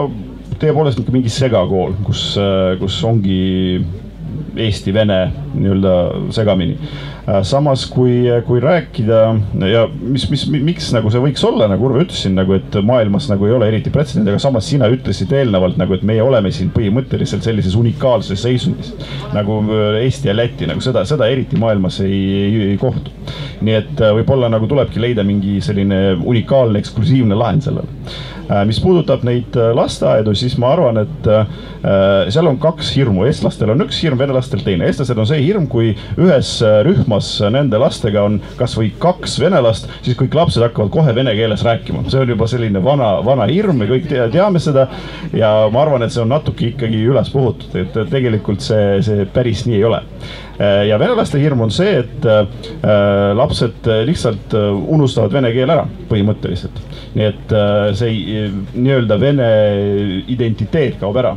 tõepoolest mingi segakool, kus ongi Eesti-Vene nii-öelda segamini. Samas, kui rääkida ja miks nagu see võiks olla, nagu Urve ütlesin, nagu, et maailmas nagu ei ole eriti pretsedent, aga samas sina ütlesid eelnevalt, nagu, et meie oleme siin põhimõtteliselt sellises unikaalses seisundis, nagu Eesti ja Läti, nagu seda eriti maailmas ei kohtu. Nii et võib-olla nagu tulebki leida mingi selline unikaalne, eksklusiivne lahend sellele. Mis puudutab neid lasteaedu, siis ma arvan, et seal on kaks hirmu. Eestlastel on üks hirm, venelastel teine. Eestlastel on see hirm, kui ühes rühmas nende lastega on kas või 2 venelast, siis kõik lapsed hakkavad kohe vene keeles rääkima. See on juba selline vana hirm, me kõik teame seda ja ma arvan, et see on natuke ikkagi üles puhutud, et tegelikult see päris nii ei ole. Ja venelaste hirm on see, et lapsed lihtsalt unustavad vene keel ära põhimõtteliselt. Nii et see nii-öelda vene identiteet kaob ära.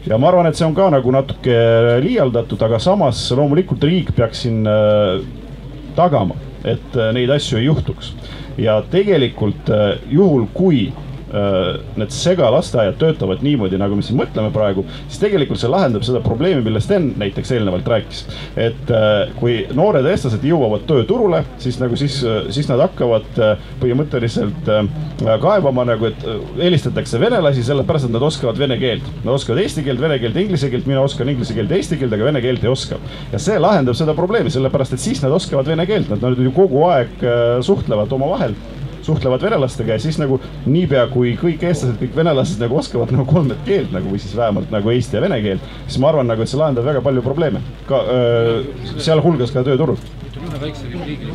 Ja ma arvan, et see on ka nagu natuke liialdatud, aga samas loomulikult riik peaks siin tagama, et neid asju ei juhtuks. Ja tegelikult juhul, kui need segalasteaiad töötavad niimoodi, nagu me siin mõtleme praegu, siis tegelikult see lahendab seda probleemi, millest Sten näiteks eelnevalt rääkis. Et kui noored eestlased jõuavad tööturule, siis nad hakkavad põhimõtteliselt kaebama, nagu, et eelistatakse venelasi, sellepärast, et nad oskavad vene keelt. Nad oskavad eesti keelt, vene keelt, inglise keelt, mina oskan inglise keelt, eesti keelt, aga vene keelt ei oska. Ja see lahendab seda probleemi, sellepärast, et siis nad oskavad vene keelt, nad ju kogu aeg suhtlevad oma vahel. Suhtlevad venelastega ja siis nagu niipea, kui kõik eestlased, kõik venelased nagu oskavad nagu 3 keelt nagu, või siis vähemalt nagu eesti ja vene keelt, siis ma arvan, nagu, et see lahendab väga palju probleeme, ka sealhulgas ka tööturul. Ühe väikse repliigi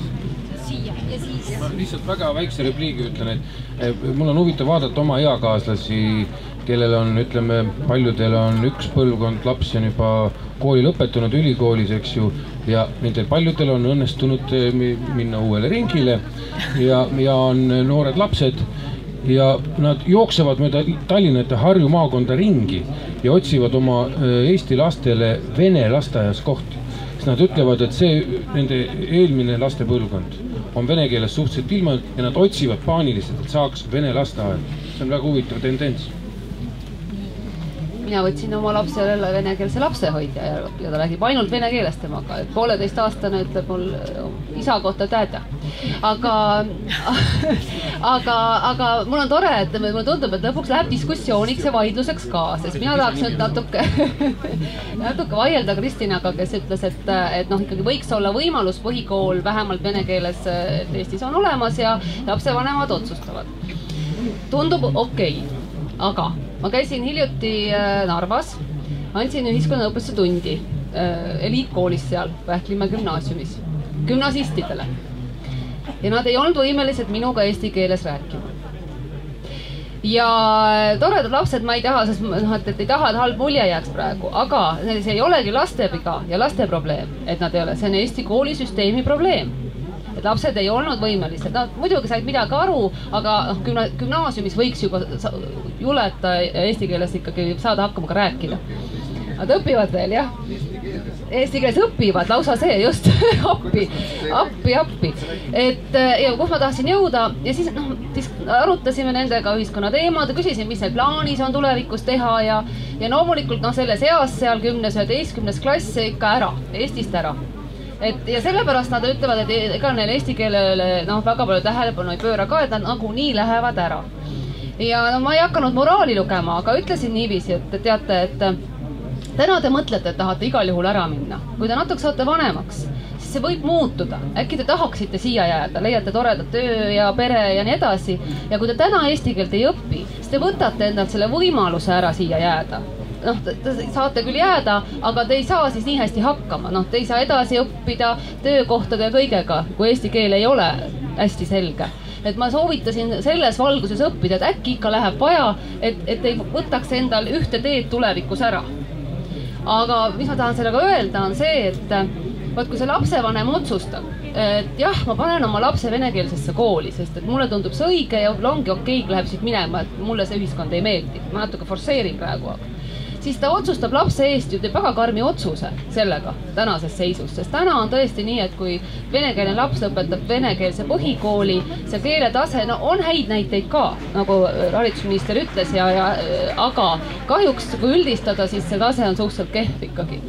ma lihtsalt väga väikse repliigi ütlen, et mul on huvitav vaadata oma eakaaslasi, kellel on, ütleme, paljudel on üks põlvkond lapsi on juba kooli lõpetanud ülikoolis, eks ju, ja nendel paljudel on õnnestunud minna uuele ringile ja on noored lapsed ja nad jooksevad mööda Tallinnat ja Harju maakonda ringi ja otsivad oma Eesti lastele vene lasteaias kohti. Siis nad ütlevad, et see nende eelmine lastepõlvkond on vene keeles suhteliselt ilma ja nad otsivad paaniliselt, et saaks vene lasteaed. See on väga huvitav tendents. Mina võtsin oma lapse jälle venekeelse lapsehoidja ja ta räägib ainult vene keeles temaga. 1,5-aastane ütleb mul isa kohta täda. Aga mul on tore, et mulle tundub, et lõpuks läheb diskussiooniks ja vaidluseks ka, sest mina tahaks nüüd natuke vaielda Kristinaga, kes ütles, et ikkagi võiks olla võimalus põhikool vähemalt vene keeles Eestis on olemas ja lapsevanemad otsustavad. Tundub okei. Aga ma käisin hiljuti Narvas, andsin ühiskonnaõpetuse tundi eliitkoolis seal, Pähklimäe gümnaasiumis, gümnasistidele. Ja nad ei olnud võimelised minuga eesti keeles rääkima. Ja toredad lapsed ma ei taha, sest et ei taha, et halb mulje jääks praegu, aga see ei olegi lasteviga ja laste probleem, et nad ei ole, see on Eesti koolisüsteemi probleem. Et lapsed ei olnud võimelised, muidugi said midagi aru, aga gümnaasiumis võiks juba juleta eesti keeles ikkagi saada hakkama ka rääkida. Nad õpivad veel, jah? Eesti keeles õpivad, lausa see, just, appi. Ja kus ma tahtsin jõuda ja siis arutasime nendega ühiskonna teemad ja küsisin, mis neil plaanis on tulevikus teha ja loomulikult selles eas seal 10-11 klass ikka ära, Eestist ära. Ja sellepärast nad ütlevad, et ega neil eesti keelele väga palju tähelepanu ei pööra ka, et nad nagunii lähevad ära. Ja ma ei hakanud moraali lugema, aga ütlesin niiviisi, et teate, et täna te mõtlete, et tahate igal juhul ära minna. Kui te natuke saate vanemaks, siis see võib muutuda. Äkki te tahaksite siia jääda, leiate toredat töö ja pere ja nii edasi. Ja kui te täna eesti keelt ei õpi, siis te võtate endalt selle võimaluse ära siia jääda. noh, te saate küll jääda, aga te ei saa siis nii hästi hakkama, noh, te ei saa edasi õppida töökohtade ja kõigega, kui eesti keel ei ole hästi selge. Et ma soovitasin selles valguses õppida, et äkki ikka läheb vaja, et ei võtaks endal ühte teed tulevikus ära. Aga mis ma tahan sellega öelda, on see, et vaat kui see lapsevanem otsustab, et jah, ma panen oma lapse venekeelsesse kooli, sest et mulle tundub see õige ja ongi okei, kui läheb siit minema, et mulle see ühiskond ei meeldi. Ma natuke forsseerin praegu, siis ta otsustab lapse eest ju teeb väga karmi otsuse sellega tänases seisus, sest täna on tõesti nii, et kui venekeelne laps lõpetab venekeelse põhikooli, see keeletase, no on häid näiteid ka, nagu haridusminister ütles, aga kahjuks kui üldistada, siis see tase on suhteliselt kehv ikkagi.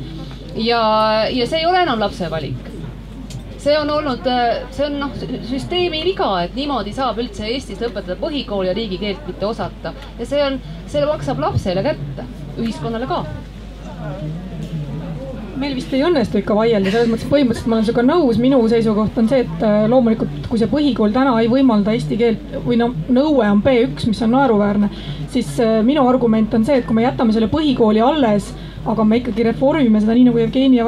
Ja see ei ole enam lapse valik. See on olnud, see on noh, süsteemi viga, et niimoodi saab üldse Eestis lõpetada põhikooli ja riigikeelt mitte osata. Ja see maksab lapsele kätte, ühiskonnale ka. Meil vist ei õnnestu ikka vaielda, selles mõttes põhimõtteliselt ma olen sinuga nõus, minu seisukoht on see, et loomulikult kui see põhikool täna ei võimalda eesti keelt või no nõue on B1, mis on naeruväärne, siis minu argument on see, et kui me jätame selle põhikooli alles, aga me ikkagi reformime seda nii nagu Jevgeni ja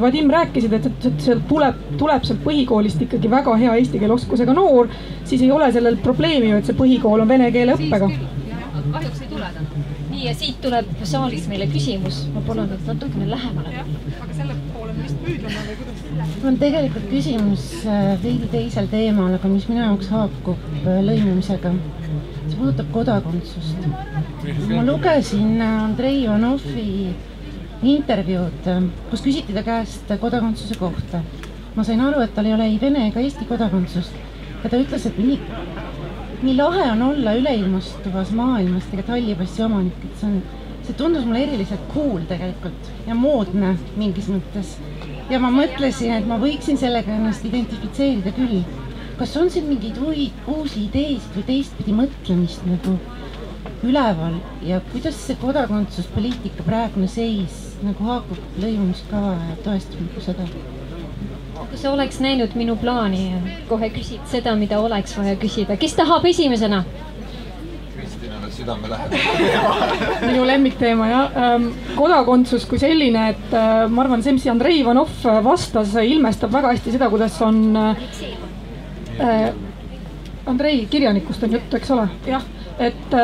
Vadim rääkisid, et see tuleb sealt põhikoolist ikkagi väga hea eesti keele oskusega noor, siis ei ole sellel probleemi, et see põhikool on vene keele õppega. Kahjuks ei tule täna. Nii ja siit tuleb saalis meile küsimus, ma palun, et natukene lähemale. Aga selle poole me vist püüdleme või kuidas? On tegelikult küsimus veidi teisel teemal, aga mis minu jaoks haakub lõimumisega. See puudutab kodakondsust. Ma lugesin Andrei Ivanovi intervjuud, kus küsiti ta käest kodakondsuse kohta. Ma sain aru, et tal ei ole ei vene ega eesti kodakondsust. Ja ta ütles, et nii lahe on olla üleilmastuvas maailmas tegelikult hallipassi omanik, et see tundus mulle eriliselt cool tegelikult ja moodne mingis mõttes. Ja ma mõtlesin, et ma võiksin sellega ennast identifitseerida küll. Kas on siin mingeid uusi ideesid või teistpidi mõtlemist nagu üleval ja kuidas see kodakondsuspoliitika praegune seis nagu haakub lõimumiskava ja toestab nagu seda? Kui sa oleks näinud minu plaani, kohe küsid seda, mida oleks vaja küsida. Kes tahab esimesena? Kristinale südame läheb. Minu lemmikteema, jah. Kodakondsus kui selline, et ma arvan, see, mis Andrei Ivanov vastas, ilmestab väga hästi seda, kuidas on Andrei kirjanikust on juttu, eks ole? Jah, et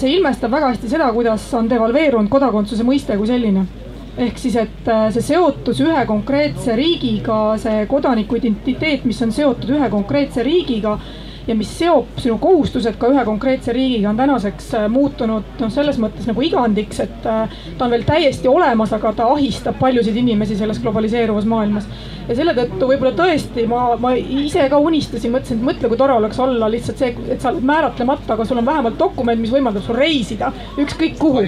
see ilmestab väga hästi seda, kuidas on devalveerunud kodakondsuse mõiste kui selline. Ehk siis, et see seotus ühe konkreetse riigiga, see kodaniku identiteet, mis on seotud ühe konkreetse riigiga ja mis seob sinu kohustused ka ühe konkreetse riigiga, on tänaseks muutunud selles mõttes nagu igandiks, et ta on veel täiesti olemas, aga ta ahistab paljusid inimesi selles globaliseeruvas maailmas. Ja selle tõttu võib-olla tõesti, ma ise ka unistasin, mõtlesin, et mõtle, kui tore oleks olla lihtsalt see, et sa oled määratlemata, aga sul on vähemalt dokument, mis võimaldab sul reisida, ükskõik kuhu.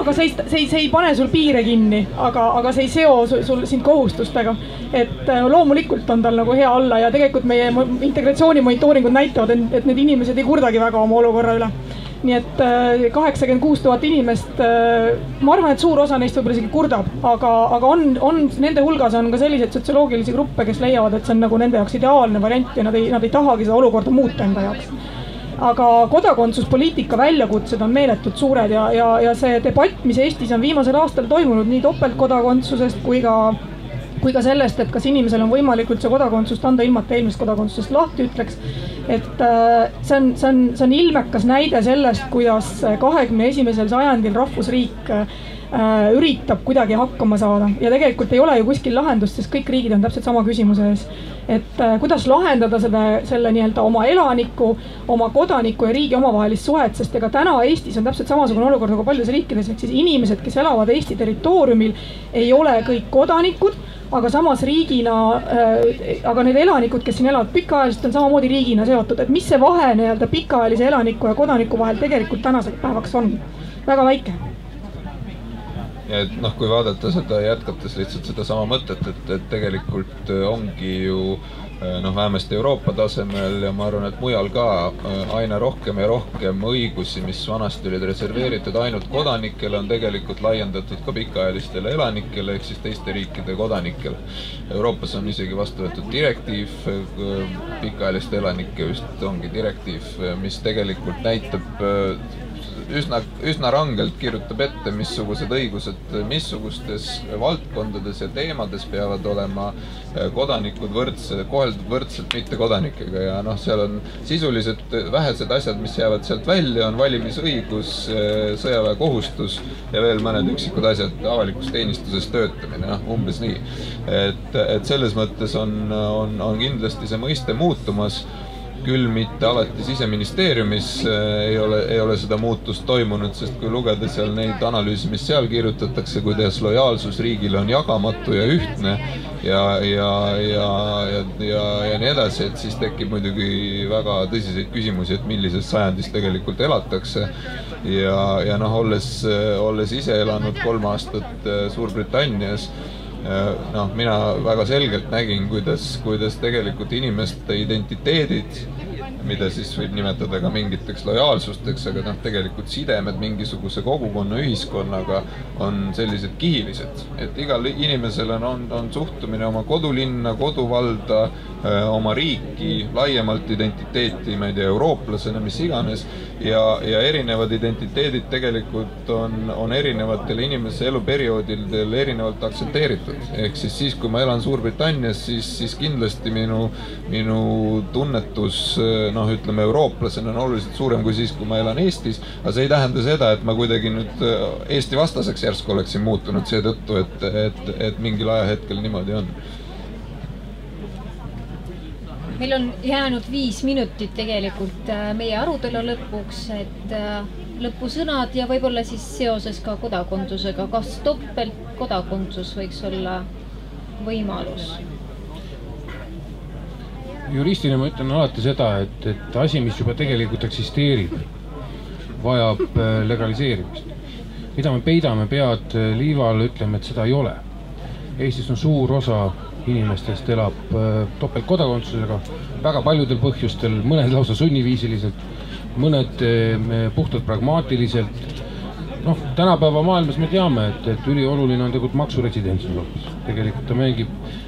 Aga see ei pane sul piire kinni, aga see ei seo sul sind kohustustega. Et loomulikult on tal nagu hea olla ja tegelikult meie integratsioonimonitooringud näitavad, et need inimesed ei kurdagi väga oma olukorra üle. Nii et 86 000 inimest, ma arvan, et suur osa neist võib-olla isegi kurdab, aga nende hulgas on ka selliseid sotsioloogilisi gruppe, kes leiavad, et see on nagu nende jaoks ideaalne variant ja nad ei tahagi seda olukorda muuta enda jaoks. Aga kodakondsuspoliitika väljakutsed on meeletult suured ja see debatt, mis Eestis on viimasel aastal toimunud nii topeltkodakondsusest kui ka sellest, et kas inimesel on võimalik üldse kodakondsust anda ilma, et eelmist kodakondsusest lahti ütleks. Et see on ilmekas näide sellest, kuidas 21. sajandil rahvusriik üritab kuidagi hakkama saada ja tegelikult ei ole ju kuskil lahendust, sest kõik riigid on täpselt sama küsimuse ees. Et kuidas lahendada selle nii-öelda oma elaniku, oma kodaniku ja riigi omavahelist suhet, sest ega täna Eestis on täpselt samasugune olukord nagu paljudes riikides, ehk siis inimesed, kes elavad Eesti territooriumil, ei ole kõik kodanikud, aga samas riigina, aga need elanikud, kes siin elavad pikaajaliselt, on samamoodi riigina seotud, et mis see vahe nii-öelda pikaajalise elaniku ja kodaniku vahel tegelikult tänaseks päevaks on? Väga väike. Ja et kui vaadata seda, jätkates lihtsalt seda sama mõtet, et tegelikult ongi ju vähemasti Euroopa tasemel ja ma arvan, et mujal ka aina rohkem ja rohkem õigusi, mis vanasti olid reserveeritud ainult kodanikele, on tegelikult laiendatud ka pikaajalistele elanikele ehk siis teiste riikide kodanikele. Euroopas on isegi vastu võetud direktiiv, pikaajaliste elanike just ongi direktiiv, mis tegelikult näitab üsna rangelt kirjutab ette, missugused õigused missugustes valdkondades ja teemades peavad olema kodanikud koheldud võrdselt mittekodanikega ja noh, seal on sisuliselt vähesed asjad, mis jäävad sealt välja, on valimisõigus, sõjaväekohustus ja veel mõned üksikud asjad, avalikus teenistuses töötamine, umbes nii. Et selles mõttes on kindlasti see mõiste muutumas, küll mitte alati Siseministeeriumis ei ole seda muutust toimunud, sest kui lugeda seal neid analüüse, mis seal kirjutatakse, kuidas lojaalsus riigile on jagamatu ja ühtne ja nii edasi, et siis tekib muidugi väga tõsiseid küsimusi, et millises sajandis tegelikult elatakse. Ja noh, olles ise elanud 3 aastat Suurbritannias, mina väga selgelt nägin, kuidas tegelikult inimeste identiteedid, mida siis võib nimetada ka mingiteks lojaalsusteks, aga tegelikult sidemed mingisuguse kogukonna ühiskonnaga on sellised kihilised, et igal inimesel on suhtumine oma kodulinna, koduvalda, oma riiki, laiemalt identiteeti, ma ei tea, eurooplasena, mis iganes ja erinevad identiteedid tegelikult on erinevatel inimese eluperioodidel erinevalt aktsepteeritud. Ehk siis kui ma elan Suurbritannias, siis kindlasti minu tunnetus ütleme eurooplasena on oluliselt suurem kui siis, kui ma elan Eestis, aga see ei tähenda seda, et ma kuidagi nüüd Eesti vastaseks järsku oleksin muutunud seetõttu, et mingil ajahetkel niimoodi on. Meil on jäänud 5 minutit tegelikult meie arutelu lõpuks, et lõpusõnad ja võib-olla siis seoses ka kodakondsusega, kas topeltkodakondsus võiks olla võimalus? Juristina ma ütlen alati seda, et asi, mis juba tegelikult eksisteerib, vajab legaliseerimist. Mida me peidame pead liival, ütleme, et seda ei ole. Eestis on suur osa inimestest elab topeltkodakondsusega väga paljudel põhjustel, mõned lausa sunniviisiliselt, mõned puhtalt pragmaatiliselt. Tänapäeva maailmas me teame, et ülioluline on tegelikult maksuresidentsus. Tegelikult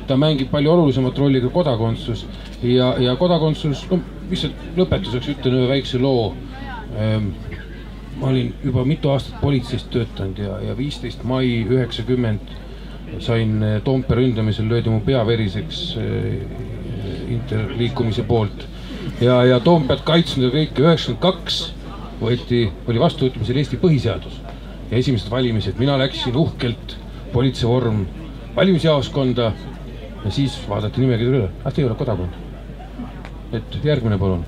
ta mängib palju olulisemat rolli kui kodakondsus ja kodakondsus, lihtsalt lõpetuseks ütlen ühe väikse loo. Ma olin juba mitu aastat politseist töötanud ja 15. mai 90 sain Toompea ründamisel, löödi mu pea veriseks interliikumise poolt ja Toompead kaitsnud ja kõik. 92 oli vastuvõtmisel Eesti põhiseadus ja esimesed valimised. Mina läksin uhkelt politseivorm valimisjaoskonda ja siis vaadati nimekirja üle. Te ei ole kodakond. Et järgmine palun.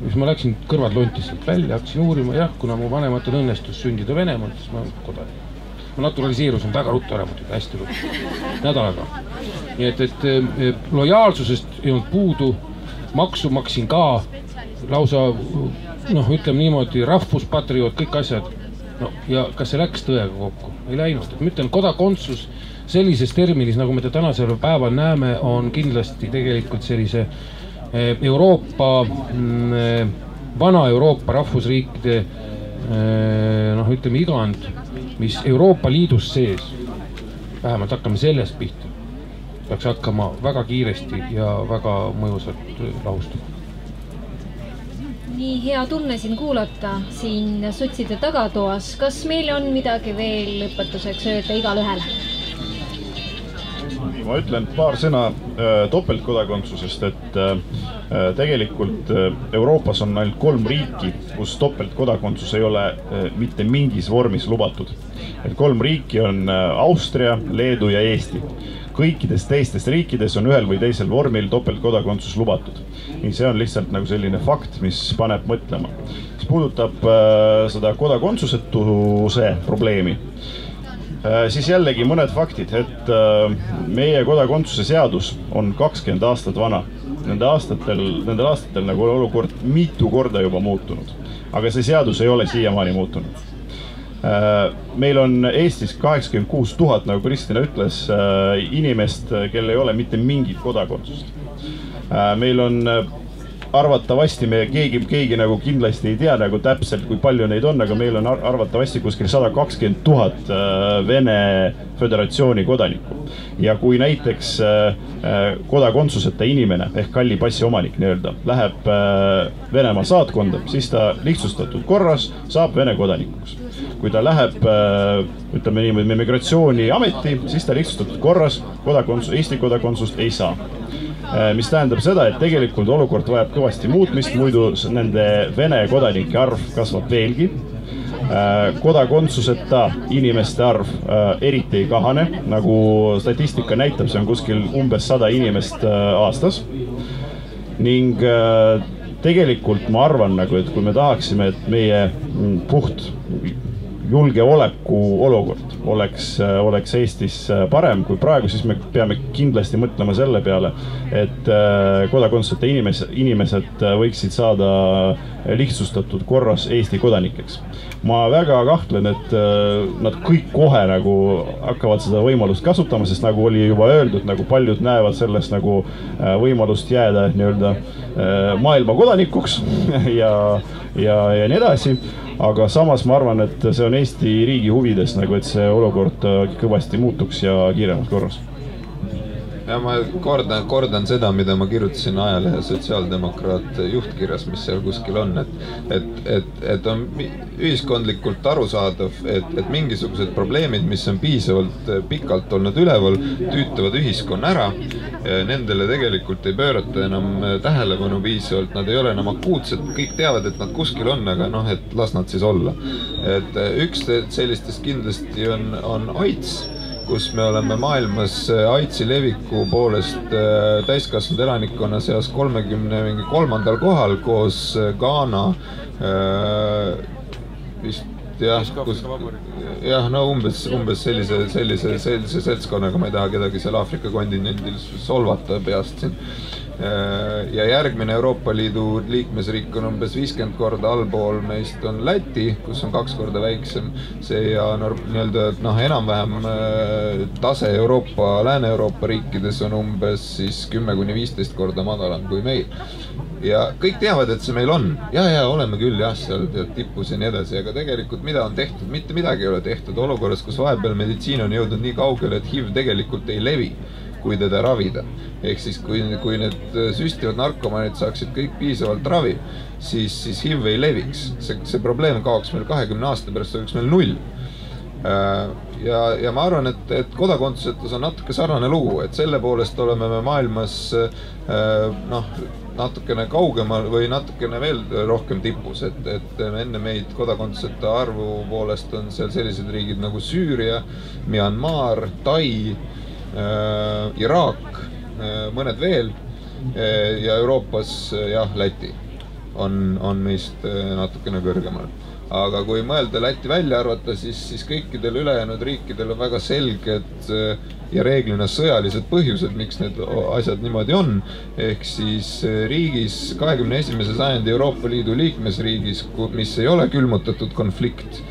Siis ma läksin kõrvad lontistelt välja, hakkasin uurima, kuna mu vanematel õnnestus sündida Venemaalt, siis ma kodanik. Ma naturaliseerusin väga ruttu ära muidugi, hästi ruttu, nädalaga. Nii et lojaalsusest ei olnud puudu, maksu maksin ka, lausa, ütleme niimoodi, rahvuspatrioot, kõik asjad. Ja kas see läks tõega kokku? Ei läinud. Ma ütlen, kodakondsus sellises terminis, nagu me ta tänasel päeval näeme, on kindlasti tegelikult sellise Euroopa, vana Euroopa rahvusriikide, ütleme igand, mis Euroopa Liidus sees, vähemalt hakkame sellest pihta, peaks hakkama väga kiiresti ja väga mõjusalt lahustama. Nii hea tunne siin kuulata siin sotside tagatoas. Kas meil on midagi veel lõpetuseks öelda igal ühel? Ma ütlen paar sõna topeltkodakondsusest, et tegelikult Euroopas on ainult 3 riiki, kus topeltkodakondsus ei ole mitte mingis vormis lubatud. Et 3 riiki on Austria, Leedu ja Eesti. Kõikides teistes riikides on ühel või teisel vormil topeltkodakondsus lubatud. Nii see on lihtsalt nagu selline fakt, mis paneb mõtlema. Mis puudutab seda kodakondsusetuse probleemi, siis jällegi mõned faktid, et meie kodakondsuse seadus on 20 aastat vana. Nendel aastatel nagu olukord mitu korda juba muutunud, aga see seadus ei ole siiamaani muutunud. Meil on Eestis 86 000, nagu Kristina ütles, inimest, kel ei ole mitte mingit kodakondsust. Meil on arvatavasti me keegi nagu kindlasti ei tea nagu täpselt, kui palju neid on, aga meil on arvatavasti kuskil 120 000 Vene Föderatsiooni kodanikku. Ja kui näiteks kodakondsuseta inimene ehk halli passi omanik nii-öelda läheb Venemaa saatkonda, siis ta lihtsustatud korras saab Vene kodanikuks. Kui ta läheb, ütleme niimoodi, migratsiooniameti, siis ta lihtsustatud korras Eesti kodakondsust ei saa. Mis tähendab seda, et tegelikult olukord vajab kõvasti muutmist, muidu nende Vene kodanike arv kasvab veelgi. Kodakondsuseta inimeste arv eriti ei kahane, nagu statistika näitab, see on kuskil umbes 100 inimest aastas. Ning tegelikult ma arvan, et kui me tahaksime, et meie puht julgeoleku olukord oleks Eestis parem kui praegu, siis me peame kindlasti mõtlema selle peale, et kodakondsuseta inimesed võiksid saada lihtsustatud korras Eesti kodanikeks. Ma väga kahtlen, et nad kõik kohe nagu hakkavad seda võimalust kasutama, sest nagu oli juba öeldud, nagu paljud näevad sellest nagu võimalust jääda nii-öelda maailma kodanikuks ja nii edasi. Aga samas ma arvan, et see on Eesti riigi huvides, nagu et see olukord kõvasti muutuks ja kiiremas korras. Ja ma kordan seda, mida ma kirjutasin ajalehe Sotsiaaldemokraat juhtkirjas, mis seal kuskil on, et on ühiskondlikult arusaadav, et mingisugused probleemid, mis on piisavalt pikalt olnud üleval, tüütavad ühiskonna ära. Nendele tegelikult ei pöörata enam tähelepanu piisavalt, nad ei ole enam akuutsed, kõik teavad, et nad kuskil on, aga et las nad siis olla. Et üks sellistest kindlasti on AIDS, kus me oleme maailmas AIDSi leviku poolest täiskasvanud elanikkonna seas 33. kohal koos Ghana vist umbes sellise seltskonnaga, ma ei taha kedagi seal Aafrika kontinendil solvata peast siin. Ja järgmine Euroopa Liidu liikmesriik on umbes 50 korda allpool meist on Läti, kus on 2 korda väiksem. See ja enam-vähem tase Lääne-Euroopa riikides on umbes 10–15 korda madalam kui meil. Ja kõik teavad, et see meil on. Ja oleme küll seal tipus ja nii edasi, aga tegelikult mida on tehtud? Mitte midagi ei ole tehtud olukorras, kus vahepeal meditsiin on jõudnud nii kaugele, et HIV tegelikult ei levi, kui teda ravida. Ehk siis kui need süstivad narkomaanid saaksid kõik piisavalt ravi, siis HIV ei leviks. See probleem kaoks meil 20 aasta pärast, oleks meil 0. Ja ma arvan, et kodakondsusetus on natuke sarnane lugu, et selle poolest oleme me maailmas natukene kaugemal või natukene veel rohkem tipus, et enne meid kodakondsuseta arvu poolest on seal sellised riigid nagu Süüria, Myanmar, Tai, Iraak, mõned veel ja Euroopas Läti on meist natukene kõrgemal. Aga kui mõelda Läti välja arvata, siis kõikidel ülejäänud riikidel on väga selged ja reeglina sõjalised põhjused, miks need asjad niimoodi on. Ehk siis riigis, 21. sajandi Euroopa Liidu liikmesriigis, mis ei ole külmutatud konflikt,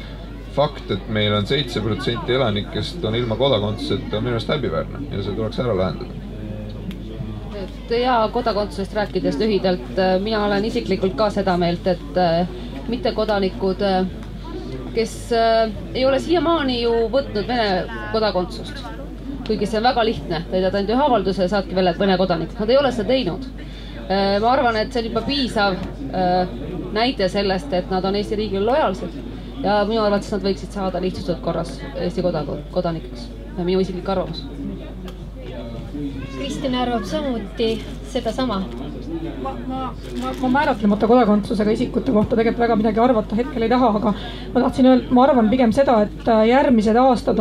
fakt, et meil on 7% elanikest on ilma kodakondsuseta, on minu arust häbiväärne ja see tuleks ära lahendada. Ja kodakondsusest rääkides lühidalt, mina olen isiklikult ka seda meelt, et mittekodanikud, kes ei ole siiamaani ju võtnud Vene kodakondsust, kuigi see on väga lihtne, täidad ainult ühe avalduse ja saadki Vene kodanikud, nad ei ole seda teinud. Ma arvan, et see on juba piisav näide sellest, et nad on Eesti riigile lojaalsed ja minu arvates nad võiksid saada lihtsustatud korras Eesti kodanikeks. Minu isiklik arvamus. Kristjan arvab samuti sedasama. Ma määratlemata kodakondsusega isikute kohta tegelikult väga midagi arvata hetkel ei taha, aga ma tahtsin öelda, ma arvan pigem seda, et järgmised aastad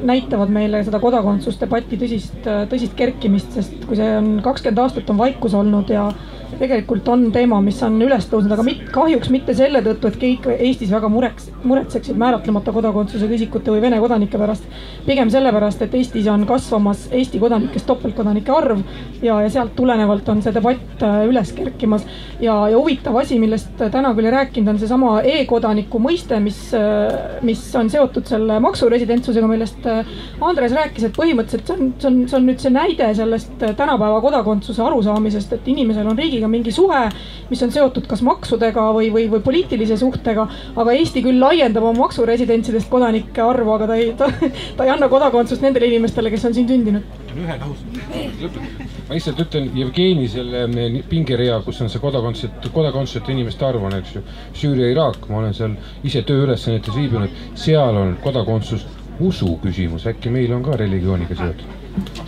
näitavad meile seda kodakondsusdebatti tõsist kerkimist, sest kui see on 20 aastat on vaikus olnud ja tegelikult on teema, mis on üles tõusnud, aga kahjuks mitte selle tõttu, et kõik Eestis väga muretseksid määratlemata kodakondsusega isikute või Vene kodanike pärast. Pigem sellepärast, et Eestis on kasvamas Eesti kodanikest topeltkodanike arv ja sealt tulenevalt on see debatt üles kerkimas. Ja huvitav asi, millest täna küll rääkinud, on seesama e-kodaniku mõiste, mis on seotud selle maksuresidentsusega, millest Andres rääkis, et põhimõtteliselt see on nüüd see näide sellest tänapäeva kodakondsuse arusaamisest, et inimesel on riigiga riigiga mingi suhe, mis on seotud kas maksudega või poliitilise suhtega, aga Eesti küll laiendab oma maksuresidentsidest kodanike arvu, aga ta ei anna kodakondsust nendele inimestele, kes on siin sündinud. Ma lihtsalt ütlen Jevgeni selle pingerea, kus on see kodakondsuseta inimeste arv on, eks ju, Süüria, Iraak, ma olen seal ise tööülesannetes viibinud, seal on kodakondsus usu küsimus, äkki meil on ka religiooniga seotud.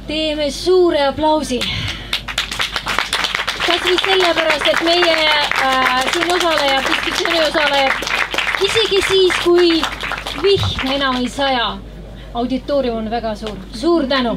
Teeme suure aplausi. Kas või sellepärast, et meie siin osalejad, diskussiooni osalejad, isegi siis, kui vihm enam ei saja, auditoorium on väga suur. Suur tänu!